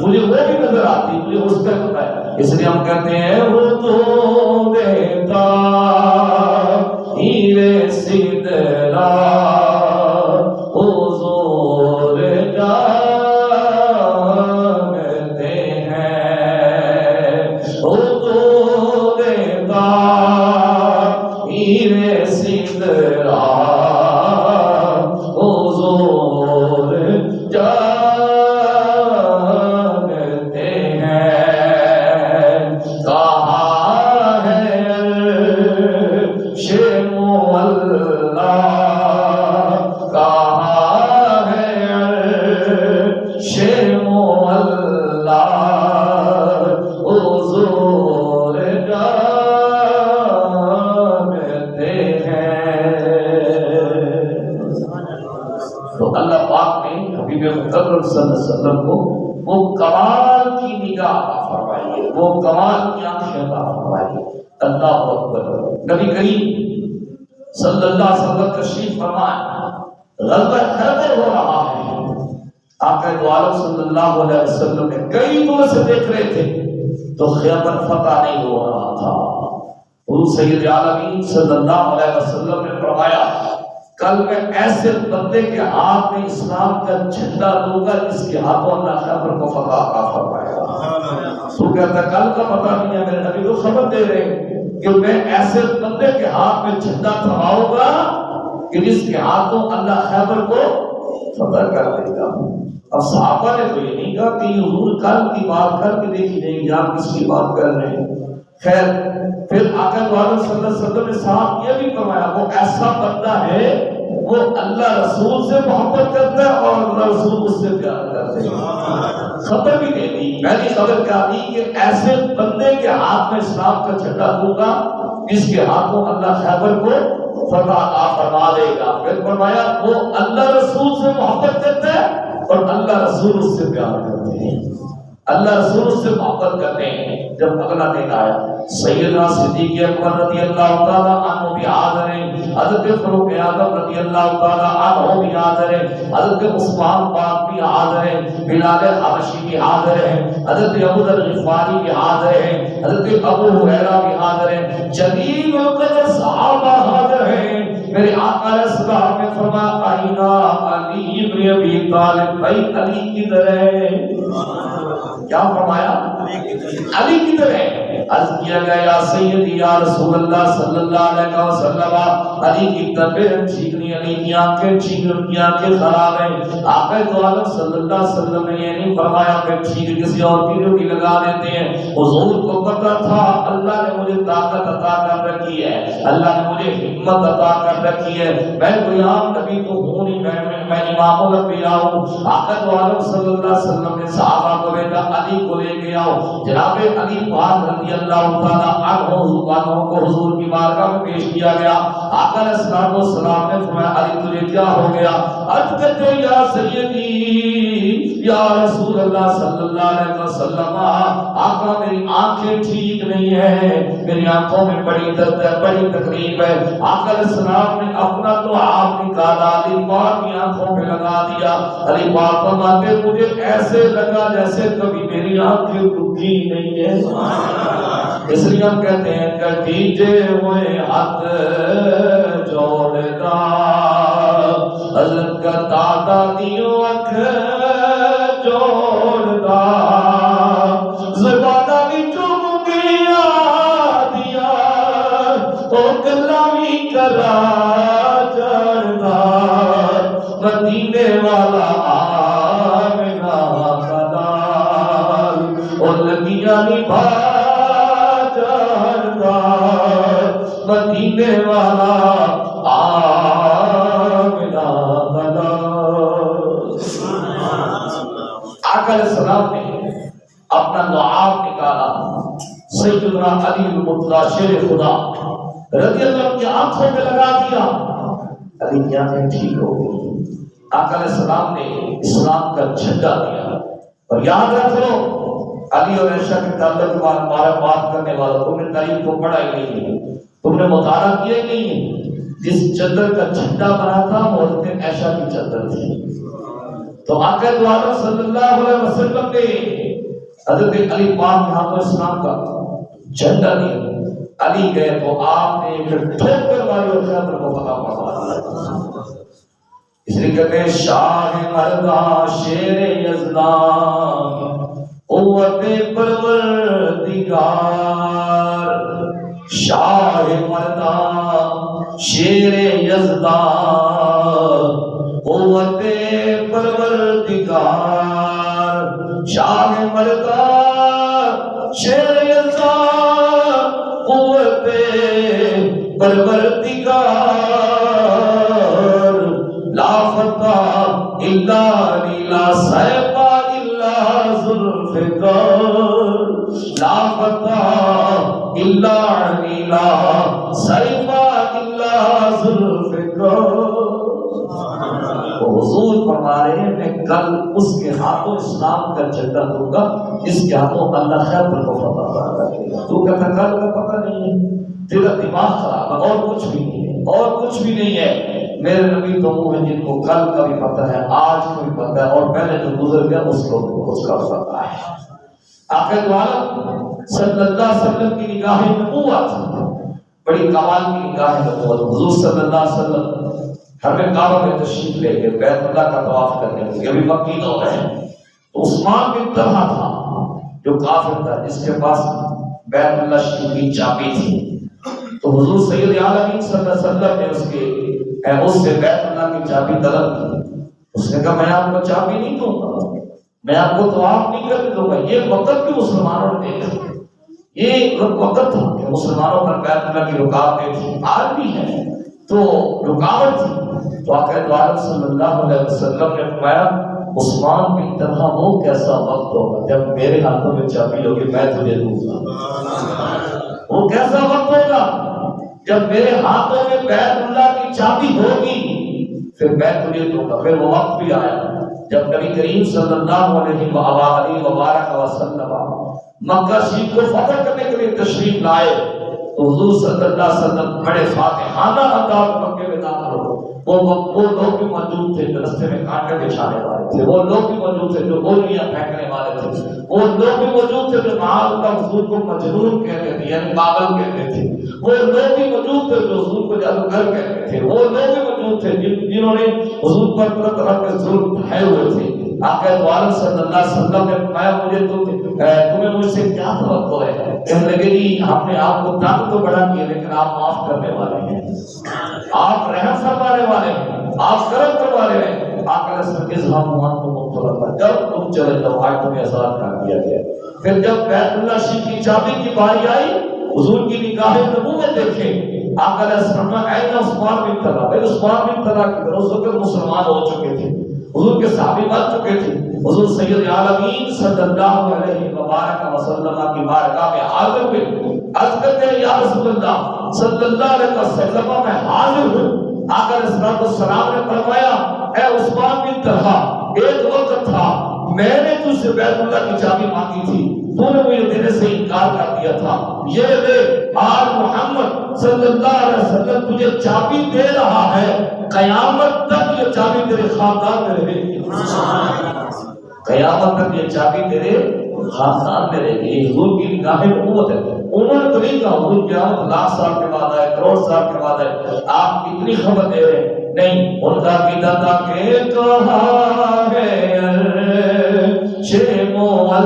مجھے وہ بھی نظر آتی، مجھے اس کا پتہ ہے۔ اس لیے ہم کہتے ہیں وہ تو دیتا ہیرے سدرا حضور جانتے ہیں، وہ تو دیتا ہیرے سدرا حضور جانتے ہیں، کہاں ہے عرش مولا، کہاں ہے عرش مولا، حضور جانتے ہیں۔ تو اللہ پاک نے حبیب مکرم صلی اللہ علیہ وسلم کو وہ کمال کی نگاہ عطا فرمائی ہے، وہ کمال کی آنکھیں عطا فرمائی ہے۔ اللہ اکبر۔ نبی کریم صلی اللہ علیہ وسلم تشریف فرمائے، غزوہ خیبر ہو رہا ہے، آقا عالم صلی اللہ علیہ وسلم نے کئی دور سے دیکھ رہے تھے تو خیبر فتح نہیں ہو رہا تھا۔ حضور سید عالمین صلی اللہ علیہ وسلم نے فرمایا کل میں ایسے بندے کے ہاتھ میں اسلام کا جھنڈا دوں گا جس کے ہاتھوں اللہ خیبر کو فتح عطا فرمائے گا۔ تو کہتا کل کا پتہ نہیں ہے، میرے نبی کو خبر دے رہے کہ میں ایسے بندے کے ہاتھ میں جھنڈا تھماؤں گا کہ جس کے ہاتھوں اللہ خیبر کو فتح کر دے گا۔ اب صحابہ نے تو یہ نہیں کہا کہ یہ حضور کل کی بات کر کے دیکھی جائے گی، آپ کس کی بات کر رہے ہیں؟ خیر پھر آقا صلی اللہ علیہ وسلم نے صاحب یہ بھی فرمایا وہ ایسا بندہ ہے وہ اللہ رسول سے محبت کرتا ہے اور اللہ رسول اس سے پیار کرتے ہیں۔ خبر بھی دے دی، پہلی خبر کیا دی کہ ایسے بندے کے ہاتھ میں اسلام کا جھنڈا دوں گا جس کے ہاتھوں اللہ خیبر کو فتح عطا فرما دے گا۔ پھر فرمایا وہ اللہ رسول سے محبت کرتا ہے اور اللہ رسول اس سے پیار کرتے ہیں، اللہ رسول اس سے محبت کرتے ہیں۔ جب اگلا دن آیا سیدنا صدیق اکبر رضی اللہ تعالیٰ عنہ بھی حاضر ہیں، حضرت فاروق اعظم رضی اللہ تعالیٰ عنہ بھی حاضر ہیں، حضرت عثمان پاک بھی حاضر ہیں، بلال حبشی بھی حاضر ہیں، حضرت ابو ذر غفاری بھی حاضر ہیں، حضرت ابو ہریرہ بھی حاضر ہیں، جلیل القدر صحابہ حاضر ہیں۔ میرے آقا علیہ السلام نے فرمایا آئینہ علی ابن ابی طالب، بھائی علی کدھر ہے؟ کیا فرمایا؟ علی کدھر ہے؟ عرض کیا گیا یا سیدی یا رسول اللہ صلی اللہ علیہ وسلم علی کی طبیعت ٹھیک نہیں، علی کی آنکھیں ٹھیک نہیں، ان کی آنکھیں خراب ہیں۔ آقا دو عالم صلی اللہ علیہ وسلم نے یہ نہیں فرمایا کہ ٹھیک کسی اور کی لگا دیتے ہیں۔ حضور کو پتہ تھا اللہ نے مجھے طاقت عطا کر رکھی ہے، اللہ نے مجھے حکمت عطا کر رکھی ہے، میں کوئی عام نبی تو ہوں نہیں، میں امام الانبیاء ہوں۔ آقا دو عالم صلی اللہ علیہ وسلم نے صحابہ کو بھیجا علی کو لے کے آؤ۔ جناب علی پاک رضی اللہ تعالیٰ عنہ کو حضور کی بارگاہ میں پیش کیا گیا۔ آقا علیہ السلام نے فرمایا علی تجھے کیا ہو گیا؟ عرض کرتے یا سیدی یا رسول اللہ صلی اللہ علیہ وسلم، آقا میری آنکھیں ٹھیک نہیں ہے، میری آنکھوں میں بڑی درد ہے، بڑی تکلیف ہے۔ آقا علیہ السلام نے اپنا دعا نکالا، علی پاک کی آنکھوں پہ لگا دیا۔ علی پاک فرماتے مجھے ایسے لگا جیسے کبھی میری آنکھیں رکی نہیں ہے۔ اس لیے ہم کہتے ہیں کہ دیجے ہوئے ہاتھ جوڑتا حضرت کا دادا دیو اکھ جوڑتا زبانہ بھی چوم گیا دیا تو گلا بھی کرا چڑھتا مدینے والا آمنا کلال اور لگیاں نبھا چڑھتا مدینے والا آمنا کلال۔ آقا علیہ السلام نے اپنا لعاب نکالا، سیدنا علی المرتضیٰ شیر خدا رضی اللہ عنہ کی آنکھوں پہ لگا دیا، علی کی آنکھیں ٹھیک ہو گئی۔ آقا علیہ السلام نے اسلام کا جھنڈا دیا۔ اور یاد رکھ لو علی اور عائشہ کے تعلق کے بارے بات کرنے والا تم نے تاریخ کو پڑھا ہی نہیں ہے، تم نے مطالعہ کیا ہی نہیں ہے۔ جس چادر کا جھنڈا بنا تھا وہ حضرت عائشہ کی چادر تھی۔ تو آقا دو عالم صلی اللہ علیہ وسلم نے حضرت علی پاک کے ہاتھوں اسلام کا جھنڈا دیا۔ علی گئے تو آپ نے ایک ٹھوکر والی اور خیبر کو فتح فرمایا۔ اس لیے کہتے ہیں شاہ مردہ شیر یزدان قوت پروردگار، شاہ مردہ شیر یزدان قوت پروردگار، شاہ مردہ شیر یزدان قوت پروردگار، لا فتح الا لا سیف الا ذوالفقار، لا فتح الا لا سیف الا ذوالفقار۔ حضور فرما رہے ہیں میں کل اس کے ہاتھوں اسلام کا جھنڈا دوں گا، اس کے ہاتھوں اللہ خیبر کو فتح کرے گا۔ تو کہتا کل کا پتہ نہیں ہے، تیرا دماغ خراب ہے، اور کچھ بھی نہیں ہے، اور کچھ بھی نہیں ہے۔ میرے نبی تو وہ ہیں جن کو کل کا بھی پتہ ہے، آج کو بھی پتہ ہے، اور پہلے جو گزر گیا اس کو اس کا پتہ ہے۔ آقا دو عالم صلی اللہ علیہ وسلم کی نگاہ نبوت بڑی کمال کی نگاہ نبوت۔ حضور صلی اللہ علیہ وسلم حرم کعبہ میں تشریف لے کے بیت اللہ کا طواف کرنے لگے، ابھی مکی دور ہے۔ تو عثمان بن طلحہ تھا جو کافر تھا، جس کے پاس بیت اللہ شریف کی چابی تھی۔ تو حضور سید عالمین صلی اللہ علیہ وسلم نے اس سے بیت اللہ کی چابی طلب کی۔ اس نے کہا میں آپ کو چابی نہیں دوں گا، میں آپ کو طواف نہیں کرنے دوں گا۔ یہ وقت بھی مسلمانوں نے دیکھا، یہ وقت تھا کہ مسلمانوں پر بیت اللہ کی رکاوٹیں تھیں، آج بھی ہے تو رکاوٹ تھی۔ تو آقا دو عالم صلی اللہ علیہ وسلم نے فرمایا عثمان بن طلحہ وہ کیسا وقت ہوگا جب میرے ہاتھوں میں چابی ہوگی میں تجھے دوں گا، وہ کیسا وقت ہوگا جب میرے ہاتھوں میں بیت اللہ کی چابی ہوگی پھر میں تجھے دوں گا۔ پھر وہ وقت بھی آیا جب نبی کریم صلی اللہ علیہ وآلہ وسلم مکہ شریف کو فتح کرنے کے لیے تشریف لائے تو حضور صلی اللہ علیہ وسلم بڑے فاتحانہ انداز مکے میں داخل ہو۔ وہ لوگ بھی موجود تھے جو رستے میں کانٹے بچھانے والے تھے، وہ لوگ بھی موجود تھے جو گولیاں پھینکنے والے تھے، وہ لوگ بھی موجود تھے جو معاذ اللہ حضور کو مجنون کہتے تھے یعنی پاگل کہتے تھے، وہ لوگ بھی موجود تھے جو حضور کو جادوگر کہتے تھے، وہ لوگ بھی موجود تھے جنہوں نے حضور پر طرح طرح کے ظلم اٹھائے ہوئے تھے۔ آقا دو عالم صلی اللہ علیہ وسلم نے فرمایا مجھے تمہیں مجھ سے کیا توقع ہے؟ کہنے لگے جی ہم نے آپ کو طاقت تو بڑا کی لیکن آپ معاف کرنے والے ہیں۔ آپ رحم فرمانے والے ہیں، آپ کرم کروانے ہیں۔ آقا نے اظہار موان کو مختلف جب تم چلے جاؤ، آج تمہیں آزاد کر دیا گیا۔ پھر جب بیت اللہ شریف کی چابی کی باری آئی، حضور کی نگاہ نبوت دیکھیں، آقا نے فرمایا اے عثمان بن طلحہ، بھائی عثمان بن طلحہ کی طرف سے مسلمان ہو چکے تھے، حضور کے صحابی بن چکے تھے، حضور سید عالمین صلی اللہ علیہ وبارک وسلم کی بارگاہ میں حاضر ہوئے، عرض کرتے ہیں یا رسول اللہ صلی اللہ علیہ وسلم میں حاضر ہوں۔ آقا علیہ السلام نے فرمایا اے عثمان بن طلحہ، ایک وقت تھا میں نے تجھ سے بیت اللہ کی چابی مانگی تھی، تو نے مجھے دینے سے انکار کر دیا تھا، یہ لے آج محمد صلی اللہ علیہ وسلم تجھے چابی دے رہا ہے، قیامت تک یہ چابی تیرے خاندان میں رہے گی، قیامت تک یہ چابی تیرے خاندان میں رہے گی۔ حضور کی نگاہ نبوت ہے۔ انہوں نے تو نہیں کہا حضور قیامت لاکھ سال کے بعد آئے، کروڑ سال کے بعد آئے، آپ اتنی خبر دے رہے ہیں، نہیں، ان کا عقیدہ تھا کہ کہا ہے عرش مولا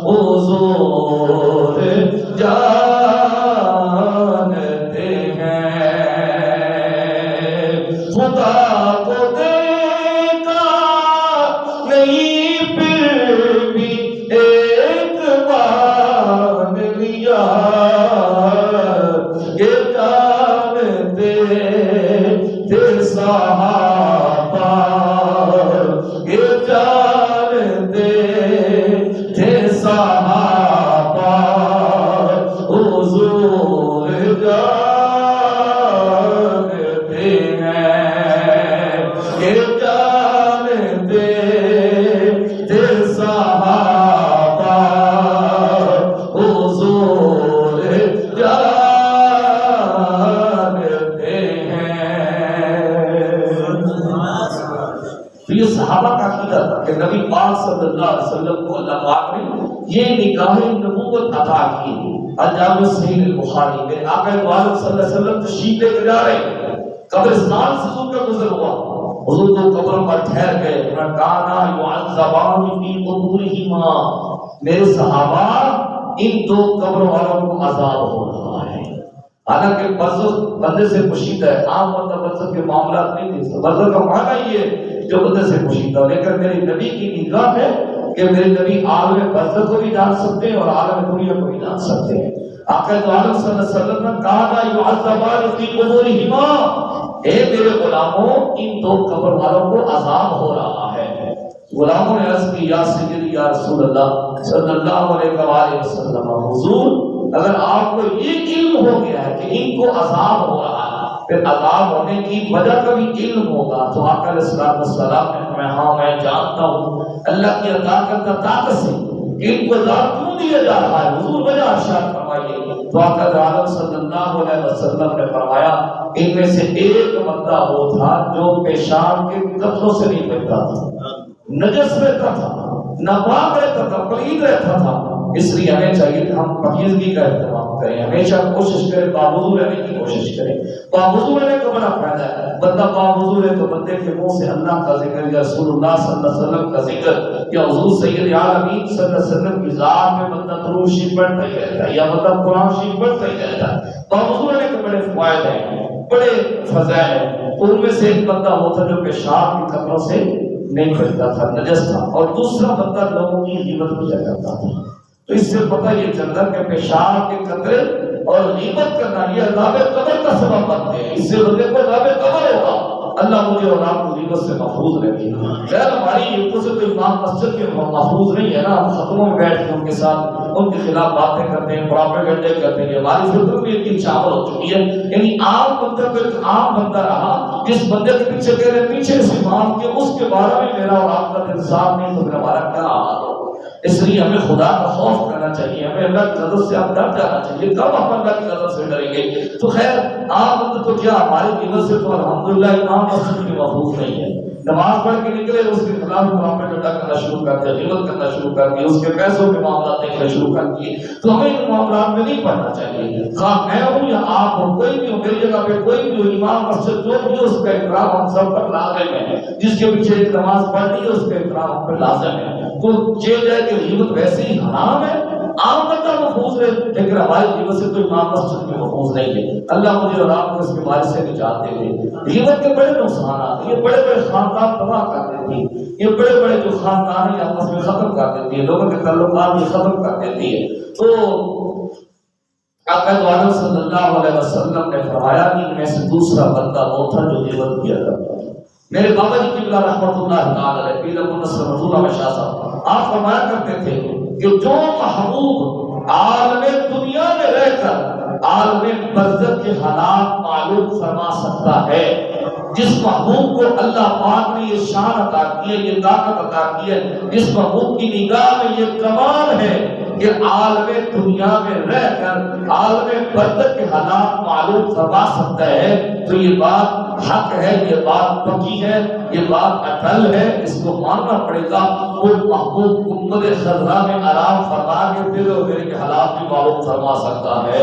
حضور جانتے ہیں، خدا کو دیکھا نہیں پھر بھی ایک مان لیا، یہ جانتے تھے صحابہ، یہ جانتے تھے صحابہ، حضور جانتے ہیں، یہ جانتے تھے صحابہ، حضور جانتے ہیں۔ تو یہ صحابہ کا عقیدہ تھا کہ نبی پاک صلی اللہ علیہ وسلم کو اللہ پاک نے یہ نگاہ نبوت عطا کی۔ الجامع صحیح البخاری میں آقا دو عالم صلی اللہ علیہ وسلم تشریف لے کے جا رہے ہیں، قبرستان سے حضور کا گزر ہوا، حضور کو قبر پر ٹھہر گئے، کانا یعذبان فی قبورہما، میرے صحابہ ان دو قبر والوں کو عذاب ہو رہا ہے۔ حالانکہ برزخ بندے سے پوشیدہ ہے، عام بندہ برزخ کے معاملات نہیں دیکھ سکتا، برزخ کا معنی یہ ہے جو بندے سے پوشیدہ، لیکن میرے نبی کی نگاہ ہے کہ میرے نبی عالم برزخ کو بھی جان سکتے ہیں اور عالم دنیا کو بھی جان سکتے ہیں۔ آقا دو عالم صلی اللہ علیہ وسلم نے کہا یعذبان فی قبورہما، اے میرے غلاموں ان دو قبر والوں کو عذاب ہو رہا ہے۔ غلاموں نے عرض کی یا سیدی یا رسول اللہ صلی اللہ علیہ وسلم، حضور اگر آپ کو یہ علم ہو گیا ہے کہ ان کو عذاب ہو رہا ہے، پھر عذاب ہونے کی وجہ کا بھی علم ہوگا، تو آقا علیہ السلام نے فرمایا ہاں میں جانتا ہوں اللہ کی عطا کرتا طاقت سے ان کو عذاب کیوں دیا جا رہا ہے، حضور وجہ ارشاد فرمائیے۔ تو آقا عالم صلی اللہ علیہ وسلم نے فرمایا ان میں سے ایک بندہ وہ تھا جو پیشاب کے قطروں سے نہیں بچتا تھا، نجس رہتا تھا، ناپاک رہتا تھا، پلید رہتا تھا، اس لیے ہمیں چاہیے کہ ہم پاکیزگی کا اہتمام کریں، ہمیشہ کوشش کریں باوضو رہنے کی کوشش کریں۔ باوضو رہنے کا بڑا فائدہ ہے، بندہ باوضو رہے تو بندے کے منہ سے اللہ کا ذکر یا رسول اللہ صلی اللہ علیہ وسلم کا ذکر یا حضور سید عالمین صلی اللہ علیہ وسلم کی ذات میں بندہ درود شریف پڑھتا ہی رہتا ہے یا بندہ قرآن شریف پڑھتا ہی رہتا ہے۔ باوضو رہنے کے بڑے فوائد ہیں، بڑے فضائل ہیں، ان میں سے ایک بندہ ہوتا جو پیشاب کے قطروں سے نہیں بچتا تھا، نجس تھا، اور دوسرا بندہ لوگوں کی غیبت کیا کرتا تھا۔ تو اس سے پتہ یہ چلتا کہ پیشاب کے قطرے اور غیبت کرنا یہ عذاب قبر کا سبب بنتے ہیں، اس سے بندے کو عذاب قبر ہوگا۔ اللہ مجھے اور آپ کو غیبت سے محفوظ رکھے۔ خیر ہماری غیبتوں سے تو امام مسجد کے محفوظ نہیں ہے نا، ہم ختموں میں بیٹھ کے ان کے ساتھ ان کے خلاف باتیں کرتے ہیں، پروپیگنڈے کرتے ہیں، ہماری فکر بھی اتنی چاول ہو چکی ہے۔ یعنی عام بندہ تو ایک عام بندہ رہا جس بندے کے پیچھے کہہ رہے پیچھے اس امام کے اس کے بارے میں میرا اور آپ کا انصاف نہیں تو ہمارا کیا حال ہو۔ اس لیے ہمیں خدا کا خوف کرنا چاہیے، ہمیں اللہ کی غضب سے اب ڈر جانا چاہیے، کب ہم اللہ کی غضب سے ڈریں گے؟ تو خیر عام بندہ تو کیا ہماری غیبت سے تو الحمدللہ امام مسجد کی محفوظ نہیں ہے، نماز پڑھ کے نکلے اس کے خلاف پروپیگنڈا کرنا شروع کر دیا، غیبت کرنا شروع کر دیا، اس کے پیسوں کے معاملات دیکھنا شروع کر دیے، تو ہمیں ان معاملات میں نہیں پڑھنا چاہیے۔ خواہ میں ہوں یا آپ ہو، کوئی بھی ہو، میری جگہ پہ کوئی بھی ہو، امام مسجد جو بھی ہو اس کا احترام ہم سب پر لازم ہے، جس کے پیچھے ایک نماز پڑھنی ہے اس کا احترام ہم پر لازم ہے۔ تو یہ جائے کہ غیبت ویسے ہی حرام ہے، عام بندہ محفوظ ہے، لیکن ہماری غیبت سے تو امام مسجد میں محفوظ نہیں ہے۔ اللہ مجھے اور آپ کو اس بیماری سے نجات دے دے۔ غیبت کے بڑے نقصانات، یہ بڑے بڑے خاندان تباہ کر دیتی ہے، یہ بڑے بڑے جو خاندان ہیں آپس میں ختم کر دیتی ہے، لوگوں کے تعلقات بھی ختم کر دیتی ہے۔ تو آقا دو عالم صلی اللہ علیہ وسلم نے فرمایا کہ ان میں سے دوسرا بندہ وہ تھا جو غیبت کیا کرتا تھا۔ میرے بابا جی قبلہ رحمۃ اللہ تعالی علیہ پیر ابو نصر رضی اللہ شاہ صاحب آپ فرمایا کرتے تھے کہ جو محبوب عالم دنیا میں رہ کر عالم برزخ کے حالات معلوم فرما سکتا ہے، جس محبوب کو اللہ پاک نے یہ شان عطا کی ہے، یہ طاقت عطا کی ہے، جس محبوب کی نگاہ میں یہ کمال ہے کہ عالم دنیا میں رہ کر عالم برزخ کے حالات معلوم فرما سکتا ہے، تو یہ بات حق ہے، یہ بات پکی ہے، یہ بات اٹل ہے، اس کو ماننا پڑے گا۔ وہ محبوب گنبد خضرا میں آرام فرما کے پھر میرے کے حالات بھی معلوم فرما سکتا ہے۔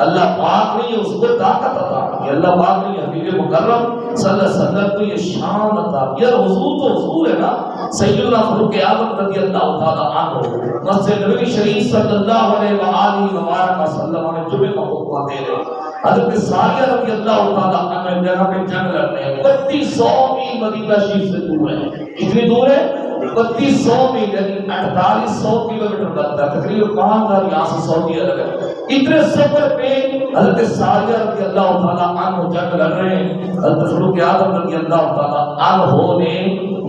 اللہ پاک نے اس کو طاقت عطا کی، اللہ پاک نے حبیب مکرم صلی اللہ علیہ وسلم کو یہ شان عطا کی۔ حضور تو حضور ہے نا، سیدنا فاروق اعظم رضی اللہ تعالی عنہ مسجد نبوی شریف صلی اللہ علیہ وآلہ وبارک وسلم نے جمعہ کا خطبہ دے رہے، حضرت ساریہ رضی اللہ تعالیٰ عنہ جگہ پہ جنگ لڑنے ہیں، 3200 میل مدینہ شریف سے دور ہے۔ کتنی دور ہے؟ 3200 میل، یعنی 4800 کلومیٹر بنتا ہے، تقریباً 5000 یہاں سے سعودی عرب ہے۔ اتنے سفر پہ حضرت ساریہ رضی اللہ تعالیٰ عنہ جنگ لڑ رہے ہیں، حضرت فاروق اعظم رضی اللہ تعالیٰ عنہ نے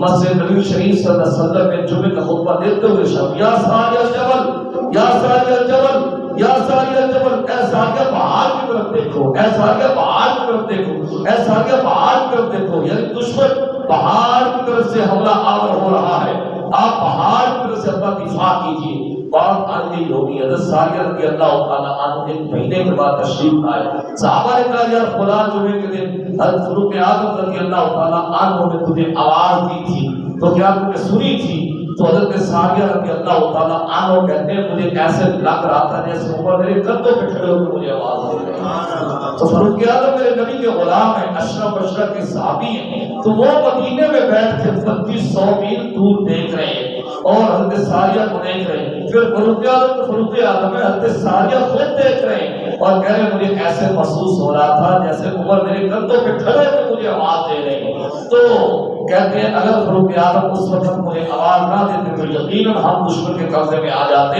مسجد نبوی شریف صلی اللہ علیہ وسلم میں جمعے کا خطبہ دیتے ہوئے شب یا ساریہ جبل، یا ساریہ جبل، یا ساریہ جبل، اے ساریہ پہاڑ کی طرف دیکھو، اے ساریہ پہاڑ کی طرف دیکھو، اے ساریہ پہاڑ کی طرف دیکھو، یعنی دشمن پہاڑ کی طرف سے حملہ آور ہو رہا ہے، آپ پہاڑ کی طرف سے اپنا دفاع کیجیے۔ بات آج یہی ہوگی، حضرت ساریہ رضی اللہ تعالیٰ عنہ ایک مہینے کے بعد تشریف لائے، صحابہ نے کہا یار فلاں جمعے کے دن حضرت فاروق اعظم رضی اللہ تعالیٰ عنہ نے تجھے آواز دی تھی، تو کیا تم نے سنی تھی؟ تو حضرت ساریہ رضی اللہ تعالیٰ عنہ کہتے ہیں مجھے ایسے لگ رہا تھا جیسے اوپر میرے کندھوں پہ کھڑے ہو کے مجھے آواز دے رہے ہیں۔ تو فاروق اعظم میرے نبی کے غلام ہیں، اشرف اشرف کے صحابی ہیں، تو وہ مدینے میں بیٹھ کے 3200 میل دور دیکھ رہے ہیں اور حضرت ساریہ کو دیکھ رہے ہیں۔ پھر فاروق اعظم ہے، حضرت ساریہ خود دیکھ رہے ہیں اور کہہ رہے ہیں مجھے ایسے محسوس ہو رہا تھا جیسے اوپر میرے کندھوں پہ کھڑے ہو کے مجھے آواز دے رہے ہیں۔ تو کہتے ہیں اگر فاروق اعظم اس وقت مجھے آواز نہ دیتے تو یقیناً ہم دشمن کے قبضے میں آ جاتے۔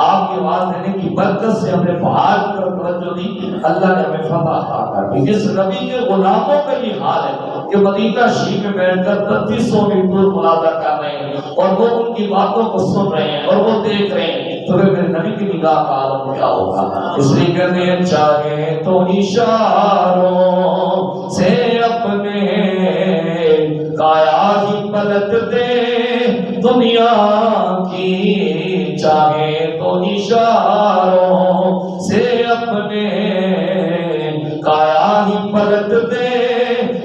آپ کی آواز دینے کی برکت سے ہم نے پہاڑ کی طرف توجہ دی، اللہ نے ہمیں فتح عطا کر دی۔ جس نبی کے غلاموں کا یہ حال ہے کہ مدینہ شریف میں بیٹھ کر 3200 میل دور ملازہ کر رہے ہیں اور وہ ان کی باتوں کو سن رہے ہیں اور وہ دیکھ رہے ہیں، تو پھر میرے نبی کی نگاہ کا عالم کیا ہوگا؟ اس لیے کہتے ہیں چاہے تو اشاروں سے اپنے کایا ہی پلٹ دے دنیا کی، چاہے تو اشاروں سے اپنے کایا ہی پلٹ دے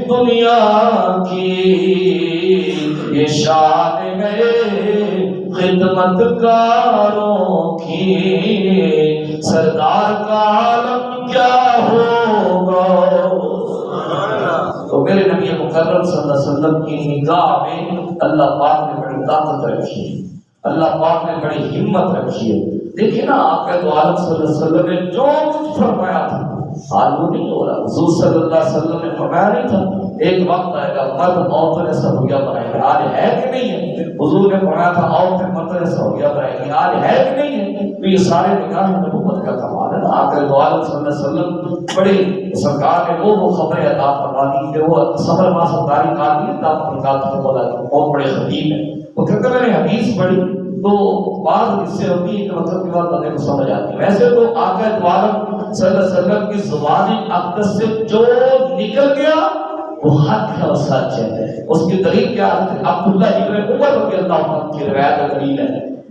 دنیا کی، یہ شان ہے خدمت کاروں کی، سردار کا عالم کیا ہوگا؟ تو میرے نبی مکرم صلی اللہ علیہ وسلم کی نگاہ میں اللہ پاک نے بڑی طاقت رکھی ہے، اللہ پاک نے بڑی ہمت رکھی ہے۔ دیکھیں نا آپ کا تو عالم صلی اللہ علیہ وسلم نے جو کچھ فرمایا تھا آج وہ نہیں ہو رہا۔ حضور صلی اللہ علیہ وسلم نے فرمایا نہیں تھا ایک وقت آئے گا مرد عورتوں نے سہولیہ بنائیں گے، آج ہے کہ نہیں ہے؟ حضور نے فرمایا تھا عورتیں مرد نے سہولیہ بنائیں گی، آج ہے کہ نہیں ہے؟ تو یہ سارے نگاہ نبوت کا کمال ہے نا۔ آخر دو عالم صلی اللہ علیہ وسلم بڑے سرکار نے وہ خبریں عطا فرما دی کہ وہ صبر ما ستاری کاری عطا فرما دی، بہت بڑے خطیب ہیں۔ وہ کہتے میں نے حدیث پڑھی تو بعض اس سے ہوتی ہے کہ مطلب کی بات بندے کو سمجھ آتی ہے۔ ویسے تو آقا دو عالم صلی اللہ علیہ وسلم کی زبان اقدس سے جو نکل گیا وہ حق ہے اور سچ ہے۔ اس کی دلیل کیا ہے؟ عبداللہ ابن عمر رضی اللہ عنہ کی روایت دلیل ہے،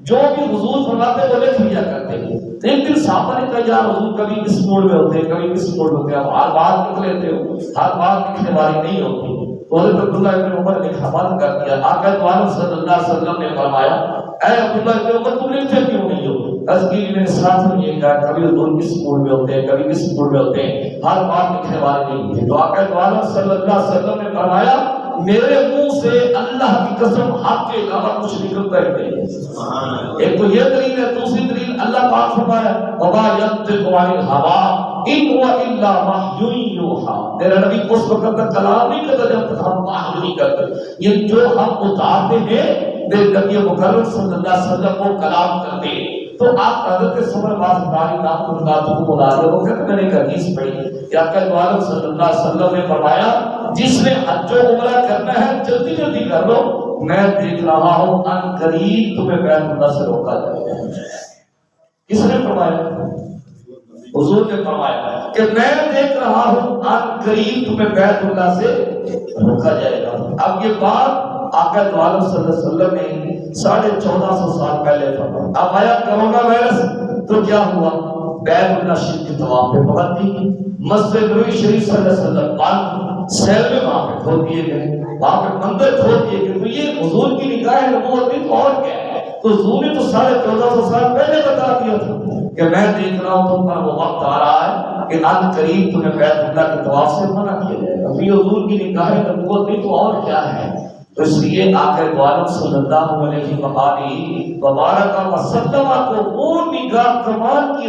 جو بھی حضور فرماتے وہ لکھ لیا کرتے ہیں۔ ایک دن صحابہ نے کہا یار حضور کبھی کس موڑ میں ہوتے ہیں کبھی کس موڑ میں ہوتے ہیں، ہر بات لکھ لیتے ہو، ہر بات لکھنے والی نہیں ہوتی۔ تو حضرت عبداللہ ابن عمر نے خبر کر دیا، آقا دو عالم صلی اللہ علیہ وسلم نے فرمایا اے عبداللہ ابن عمر تم لکھتے کیوں نہیں ہو؟ ازگیری نے ساتھ میں یہ کہا کبھی حضور کس موڑ میں ہوتے ہیں کبھی کس موڑ میں ہوتے ہیں، ہر بات لکھنے والے نہیں ہوتے۔ تو آقا دو عالم صلی اللہ علیہ وسلم نے فرمایا میرے منہ سے اللہ کی قسم حق کے علاوہ کچھ نکلتا ہی نہیں۔ ایک تو یہ دلیل ہے، دوسری دلیل اللہ پاک فرمایا وما ينطق عن الهوى ان هو الا وحی یوحی، میرا نبی اس وقت تک کلام نہیں کرتا جب تک ہم وحی نہیں کرتے۔ یہ جو ہم اتارتے ہیں میرے نبی مکرم صلی اللہ علیہ وسلم کو کلام کرتے ہیں۔ تو آپ حضرت صبر باز داری نام کو بلا دیا، وہ کہتے میں نے ایک حدیث پڑھی کہ آقا عالم صلی اللہ علیہ وسلم نے فرمایا جس نے حج و عمرہ کرنا ہے جلدی جلدی کر لو، میں دیکھ رہا ہوں ان قریب تمہیں بیت اللہ سے روکا جائے گا۔ کس نے فرمایا؟ حضور نے فرمایا کہ میں دیکھ رہا ہوں ان قریب تمہیں بیت اللہ سے روکا جائے گا۔ اب یہ بات آقا عالم صلی اللہ علیہ وسلم نے 1450 سال پہلے فرمایا۔ اب آیا کرونا وائرس تو کیا ہوا؟ بیت اللہ شریف کی طواف پہ پابندی، مسجد نبوی شریف صلی اللہ علیہ وسلم بند، سیل میں وہاں پہ کھول دیے گئے، وہاں پہ مندر کھول دیے گئے۔ تو یہ حضور کی نگاہ نبوت نہیں تو اور کیا ہے؟ تو حضور نے تو 1450 سال پہلے بتا دیا تھا کہ میں دیکھ رہا ہوں تم پر وہ وقت آ رہا ہے کہ ان قریب تمہیں بیت اللہ کے طواف سے منع کیا جائے گا۔ یہ حضور کی نگاہ نبوت نہیں تو اور کیا ہے؟ تو اس لیے آقا عالم صلی اللہ علیہ وآلہ وبارک وسلم کو وہ نگاہ کمال کی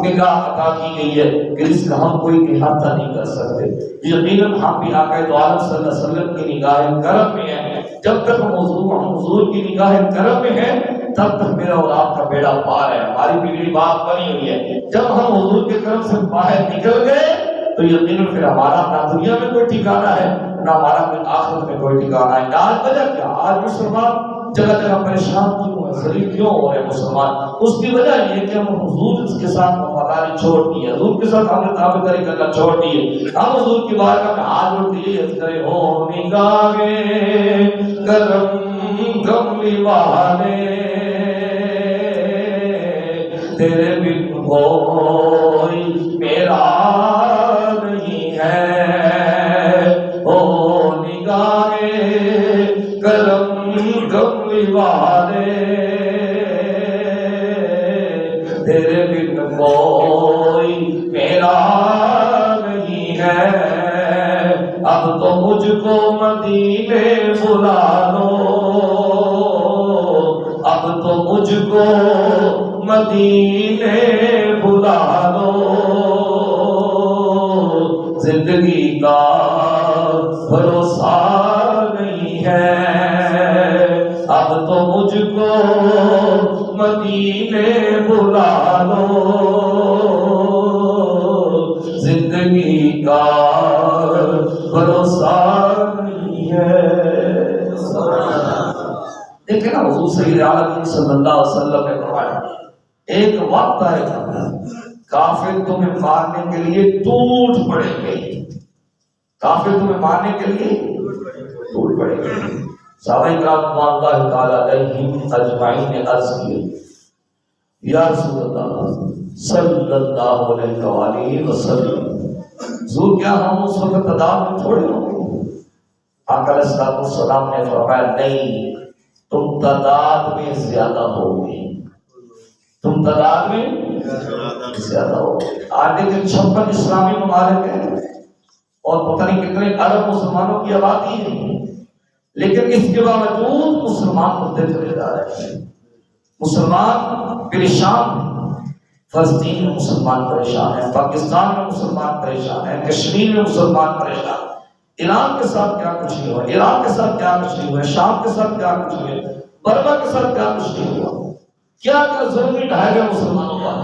نگاہ عطا کی گئی ہے کہ اس کا ہم کوئی احاطہ نہیں کر سکتے۔ یقیناً ہم بھی آقا عالم صلی اللہ علیہ وسلم کی نگاہ کرم میں ہیں۔ جب تک ہم حضور کی نگاہ کرم میں ہیں تب تک میرا اور آپ کا بیڑا پار ہے، ہماری بگڑی بات بنی ہوئی ہے۔ جب ہم حضور کے کرم سے باہر نکل گئے تو یقیناً پھر ہمارا نہ دنیا میں کوئی ٹھکانہ ہے نہ ہمارا کوئی آخرت میں کوئی ٹھکانہ ہے۔ آج وجہ کیا؟ آج مسلمان جگہ جگہ پریشان کیوں ہے، ذلیل کیوں ہو رہے مسلمان؟ اس کی وجہ یہ کہ ہم حضور کے ساتھ وفاداری چھوڑ دی ہے، حضور کے ساتھ ہم نے تابعداری کرنا چھوڑ دی ہے۔ ہم حضور کی بارگاہ میں ہاتھ جوڑ کے یہ کرے ہو نگاہے کرم کملی والے تیرے بن کوئی میرا نہیں ہے، او نگاہے کرم کملی والے تیرے بن کوئی میرا نہیں ہے، اب تو مجھ کو مدینے بلا لو، اب تو مجھ کو مدینے بلا لو، زندگی کا بھروسہ نہیں ہے، اب تو مجھ کو مدینے بلا لو، زندگی کا بھروسہ نہیں ہے۔ دیکھیں نا حضور سید عالم صلی اللہ علیہ وسلم نے فرمایا ایک وقت آئے گا کافر تمہیں مارنے کے لیے ٹوٹ پڑیں گے، کافر تمہیں مارنے کے لیے ٹوٹ پڑیں گے۔ صحابہ کرام رضوان اللہ تعالی علیہم اجمعین نے عرض کی یا رسول اللہ صلی اللہ علیہ وآلہ وسلم، حضور کیا ہم اس وقت تعداد میں تھوڑے ہوں گے؟ آقا علیہ السلام نے فرمایا نہیں، تم تعداد میں زیادہ ہوگے، تم تعداد میں زیادہ ہوگے۔ آج دیکھیں 56 اسلامی ممالک ہیں اور پتہ نہیں کتنے ارب مسلمانوں کی آبادی ہے، لیکن اس کے باوجود مسلمان ہوتے چلے جا رہے ہیں، مسلمان پریشان ہیں۔ فلسطین میں مسلمان پریشان ہیں، پاکستان میں مسلمان پریشان ہیں، کشمیر میں مسلمان پریشان ہیں۔ ایران کے ساتھ کیا کچھ نہیں ہوا، عراق کے ساتھ کیا کچھ نہیں ہوا، شام کے ساتھ کیا کچھ نہیں ہوا، برما کے ساتھ کیا کچھ نہیں ہوا، کیا کیا ظلم ڈھائے گئے مسلمانوں پر۔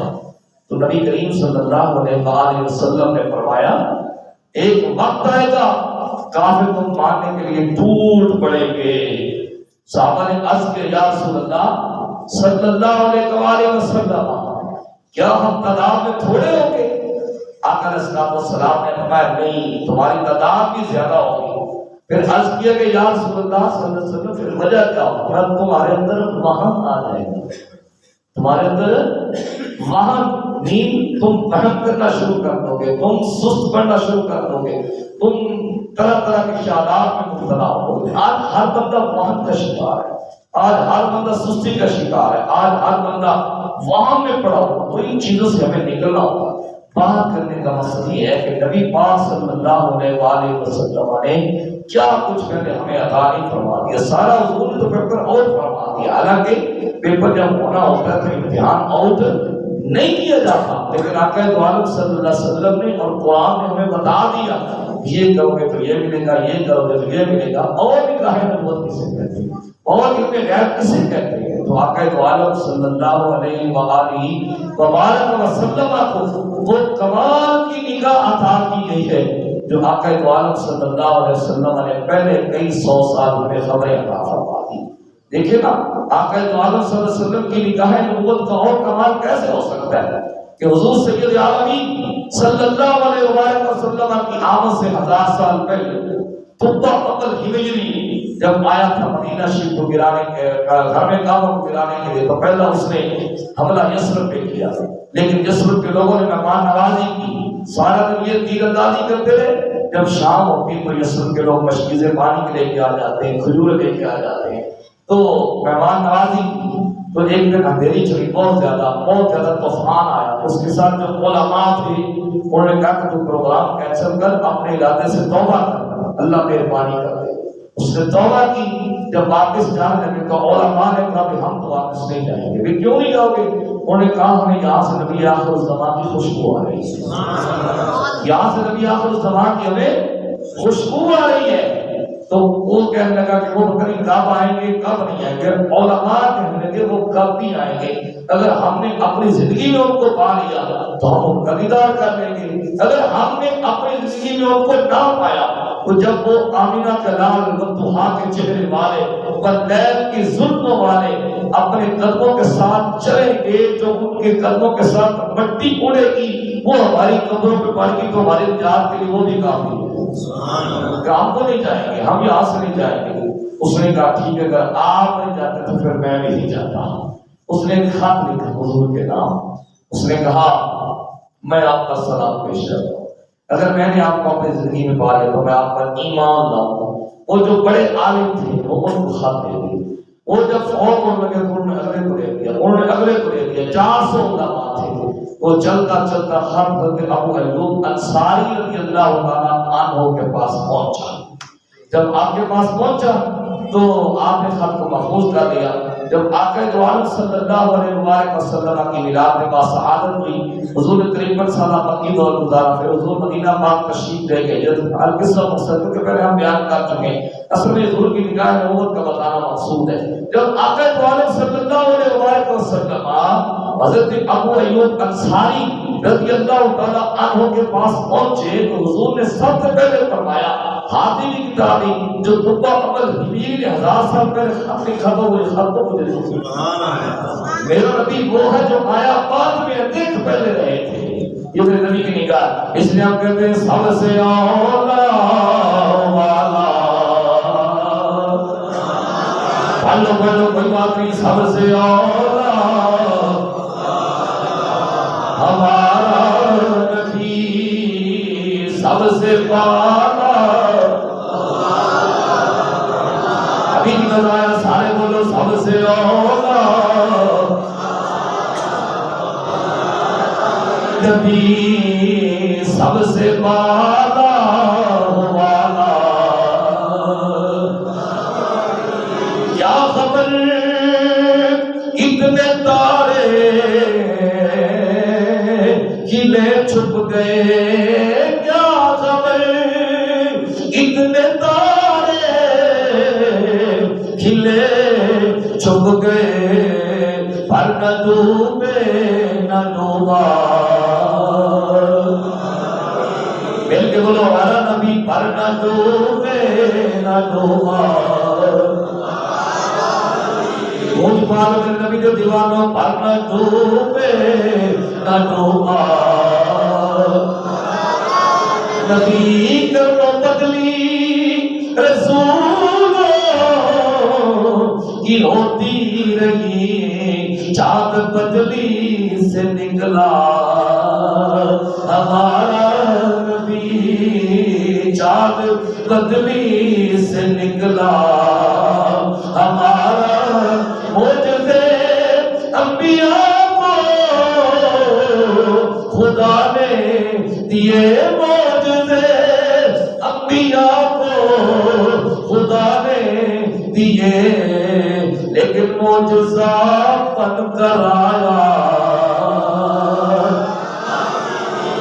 تو نبی کریم صلی اللہ علیہ وسلم نے فرمایا ایک وقت آئے گا کافر تم مارنے کے لیے ٹوٹ پڑیں گے۔ صحابہ نے عرض کیا یا رسول اللہ صلی اللہ علیہ وسلم کیا ہم تعداد میں تھوڑے ہوں گے؟ آقا علیہ السلام نے فرمایا نہیں، تمہاری تعداد بھی زیادہ ہوگی۔ پھر عرض کیا کہ یا رسول اللہ صلی اللہ علیہ وسلم پھر وجہ کیا ہوگا؟ تمہارے اندر وہن آ جائے گا، تمہارے اندر وہن نیند، تم بہم کرنا شروع کر دو گے، تم سست پڑنا شروع کر دو گے، تم طرح طرح کے خیالات میں مبتلا ہو گے۔ آج ہر بندہ وہن کا شکار ہے، آج ہر بندہ سستی کا شکار ہے، آج ہر بندہ وہاں میں پڑا ہوا۔ تو ان چیزوں سے ہمیں نکلنا ہوگا۔ بات کرنے کا مقصد یہ ہے کہ نبی پاک صلی اللہ علیہ وآلہ وسلم نے کیا کچھ پہلے ہمیں عطا نہیں فرما دیا، سارا حضور نے تو پیپر آؤٹ فرما دیا، حالانکہ پیپر جب ہونا ہوتا ہے تو امتحان آؤٹ نہیں کیا جاتا، لیکن آقا دو عالم صلی اللہ علیہ وسلم نے اور قرآن نے ہمیں بتا دیا یہ کرو گے تو یہ ملے گا، یہ کرو گے تو یہ ملے گا۔ اور نکاح نبوت کسے کہتے ہیں اور علم غیب کسے کہتے ہیں؟ تو آقا دو عالم صلی اللہ علیہ وآلہ وبارک وسلم کو وہ کمال کی نگاہ عطا کی گئی ہے جو آقا دو عالم صلی اللہ علیہ وسلم نے پہلے کئی سو سال میں خبریں عطا فرما دی۔ دیکھیں نا آقا دو عالم صلی اللہ علیہ وسلم کی نگاہ نبوت کا اور کمال کیسے ہو سکتا ہے کہ حضور سید عالمین صلی اللہ علیہ وسلم کی آمد سے 1000 سال پہلے طب قبل ہجری جب آیا تھا مدینہ شریف کو گرانے کے گھر میں کعبہ کو گرانے کے لیے، تو پہلا اس نے حملہ یثرب پہ کیا، لیکن یثرب کے لوگوں نے مہمان نوازی کی، سارا دن یہ تیر اندازی کرتے رہے۔ جب شام ہوتی تو یثرب کے لوگ مشکیزیں پانی کے لے کے آ جاتے ہیں، کھجور لے کے آ جاتے ہیں، تو مہمان نوازی کی۔ تو ایک دن اندھیری چلی بہت زیادہ طوفان آیا، اس کے ساتھ جو علماء تھے انہوں نے کہا کہ تو پروگرام کینسل کر، اپنے ارادے سے توبہ کر، اللہ مہربانی کر دے۔ اس نے توبہ کی، جب واپس جانے لگے تو علماء نے کہا کہ ہم تو واپس نہیں جائیں گے۔ کیوں نہیں جاؤ گے؟ انہوں نے کہا ہمیں یہاں سے نبی آخر الزمان کی خوشبو آ رہی ہے، یہاں سے نبی آخر الزمان کی ہمیں خوشبو آ رہی ہے۔ تو وہ کہنے لگا کہ وہ پتہ نہیں کب آئیں گے کب نہیں آئیں گے۔ علماء کہنے لگے وہ کب بھی آئیں گے، اگر ہم نے اپنی زندگی میں ان کو پا لیا تو ہم ان کا دیدار کر لیں گے، اگر ہم نے اپنی زندگی میں ان کو نہ پایا تو جب وہ آمینہ کا لال بطحا کے چہرے والے واللیل کی زلفوں والے اپنے قدموں کے ساتھ چلیں گے، جو ان کے قدموں کے ساتھ مٹی اڑے گی وہ ہماری قبروں پہ پڑ گی تو ہماری نجات کے لیے وہ بھی کافی ہے۔ ہم تو نہیں جائیں گے، ہم یہاں سے نہیں جائیں گے۔ اس نے کہا ٹھیک ہے، اگر آپ نہیں جاتے تو پھر میں نہیں جاتا۔ اس نے ایک خط لکھا حضور کے نام، اس نے کہا میں آپ کا سلام پیش کرتا ہوں، اگر میں نے آپ کو اپنی زندگی میں پا لیا تو میں آپ پر ایمان لاؤں۔ وہ جو بڑے عالم تھے وہ ان کو خط دے دیے، وہ جب فوت ہونے لگے تو انہوں نے اگلے کو دے دیا، انہوں نے اگلے کو دے دیا، 400 علماء تھے۔ وہ چلتا چلتا خط حضرت ابو ایوب انصاری رضی اللہ تعالیٰ عنہ کے پاس پہنچا۔ جب آپ کے پاس پہنچا تو آپ نے خط کو محفوظ کر لیا۔ جب آقا دو عالم صلی اللہ علیہ وسلم کی میلاد میں سعادت ہوئی، حضور نے 53 سالہ مکی دور گزارا، پھر حضور مدینہ پاک تشریف لے گئے۔ القصہ مقصد کے پہلے ہم بیان کر چکے ہیں، اصل میں حضور کی نگاہ نبوت کا بتانا مقصود ہے۔ جب آقا دو عالم صلی اللہ علیہ وسلم حضرت ابو ایوب انصاری رضی اللہ تعالیٰ عنہ کے پاس پہنچے تو حضور نے سب سے پہلے فرمایا حاتم کی تعلیم جو طب قبل ہجری 1000 سال پہلے خط لکھا تھا وہ خط تو مجھے میرا نبی وہ ہے جو آیا بعد میں دیکھ پہلے رہے تھے۔ یہ میرے نبی کی نگاہ، اس لیے ہم کہتے ہیں سب سے اولا والا پہلو کوئی بات نہیں، سب سے اولا ہمارا نبی، سب سے بالا ابھی بھی بتایا، سارے بولو سب سے اولا نبی، سب سے بالا والا۔ کیا خبر اتنے تارے کھلے چھپ گئے، کیا خبر اتنے تارے کھلے چھپ گئے، پر نہ ڈوبے نہ ڈوبا۔ مل کے بولو ہمارا نبی پر نہ ڈوبے نہ ڈوبا۔ مجھ پال میں نبی جو دیوانوں پر نہ ڈوبے نہ ڈوبا۔ نبی کرو بدلی رسولوں کی ہوتی رہی، چاند بدلی سے نکلا ہمارا نبی، چاند بدلی سے نکلا ہمارا۔ معجزے انبیاء کو خدا نے دیے معجزے انبیاء کو خدا نے دیے، لیکن معجزہ بن کر آیا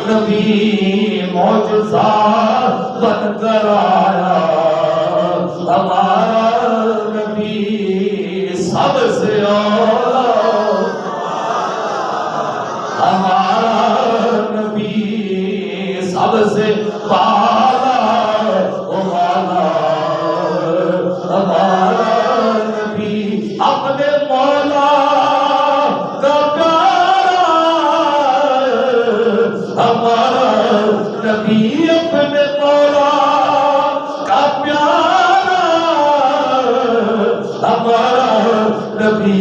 نبی، معجزہ بن کر آیا ہمارا نبی، سب سے اولا ہمارا نبی، سب سے بالا والا ہمارا نبی، اپنے مولا کا پیارا ہمارا نبی، اپنے مولا کا پیارا ہمارا نبی،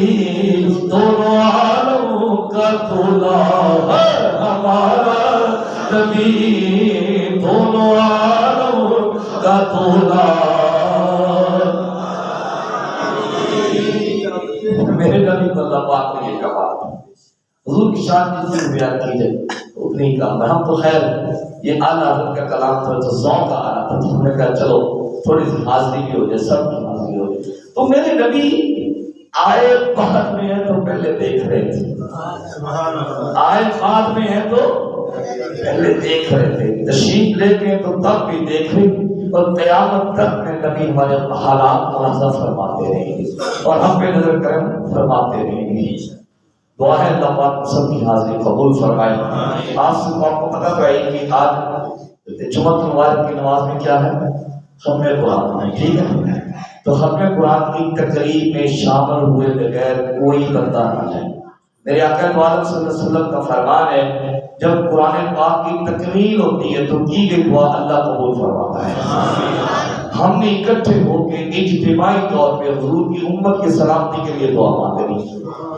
دونوں عالموں کا دولا ہمارا نبی، دونوں عالموں کا دولا۔ میرے نبی کو اللہ پاک نے یہ کہا، حضور کی شان جتنی بیان کی جائے اتنی کام ہے۔ ہم تو خیر یہ اعلیٰ حضرت کا کلام تھا تو ذوق آ رہا تھا، تو ہم نے کہا چلو تھوڑی سی حاضری بھی ہو جائے، سب کی حاضری ہو جائے۔ تو میرے نبی آئے بعد میں ہے تو پہلے دیکھ رہے تھے، آئے بعد میں ہے تو پہلے دیکھ رہے تھے، تشریف لے کے تو تب بھی دیکھ رہے، اور قیامت تک میں نبی ہمارے حالات ملاحظہ فرماتے رہیں گے اور ہم پہ نظر کرم فرماتے رہیں گے۔ دعا ہے اللہ پاک سب کی حاضری قبول فرمائے۔ آج سے آپ کو پتہ ہے کہ آج جمعہ مبارک کی نماز میں کیا ہے؟ ختم قرآن ہے، ٹھیک ہے؟ تو ختم قرآن کی تقریب میں شامل ہوئے بغیر کوئی بندہ نہ جائے۔ میرے آقا عالم صلی اللہ علیہ وسلم کا فرمان ہے جب قرآن پاک کی تکمیل ہوتی ہے تو کی گئی دعا اللہ قبول فرماتا ہے۔ ہم نے اکٹھے ہو کے اجتماعی طور پہ حضور کی امت کی سلامتی کے لیے دعا مانگنی،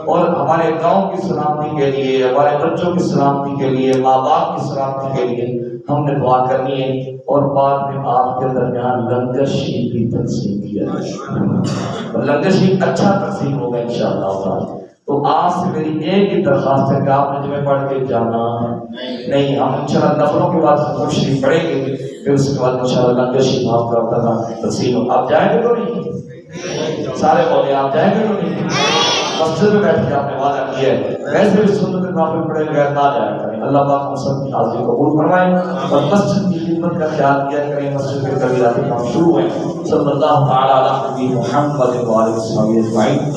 اور ہمارے گاؤں کی سلامتی کے لیے، ہمارے بچوں کی سلامتی کے لیے، ماں باپ کی سلامتی کے لیے ہم نے دعا کرنی ہے، اور بعد میں آپ کے درمیان لنگر شریف بھی تقسیم کیا جائے، لنگر شریف اچھا تقسیم ہوگا انشاءاللہ تعالی۔ تو آج سے میری ایک ہی درخواست ہے کہ آپ نے جمعہ پڑھ کے جانا نہیں، ہم انشاءاللہ نفلوں کے بعد ختم شریف پڑھیں گے، پھر اس کے بعد انشاءاللہ لنگر شریف آپ کا کرنا تقسیم۔ آپ جائیں گے تو نہیں؟ سارے بولے آپ جائیں گے تو نہیں؟ مسجد میں بیٹھ کے آپ نے وعدہ کیا ہے، ویسے بھی سنت نافل پڑھے بغیر نہ جایا کریں۔ اللہ پاک ہم سب کی حاضری قبول فرمائے اور مسجد کی خدمت کا خیال کیا کریں۔ مسجد کے کبھی رات کام شروع ہے۔ صلی اللہ تعالی علی محمد و آلہ وصحبہ اجمعین۔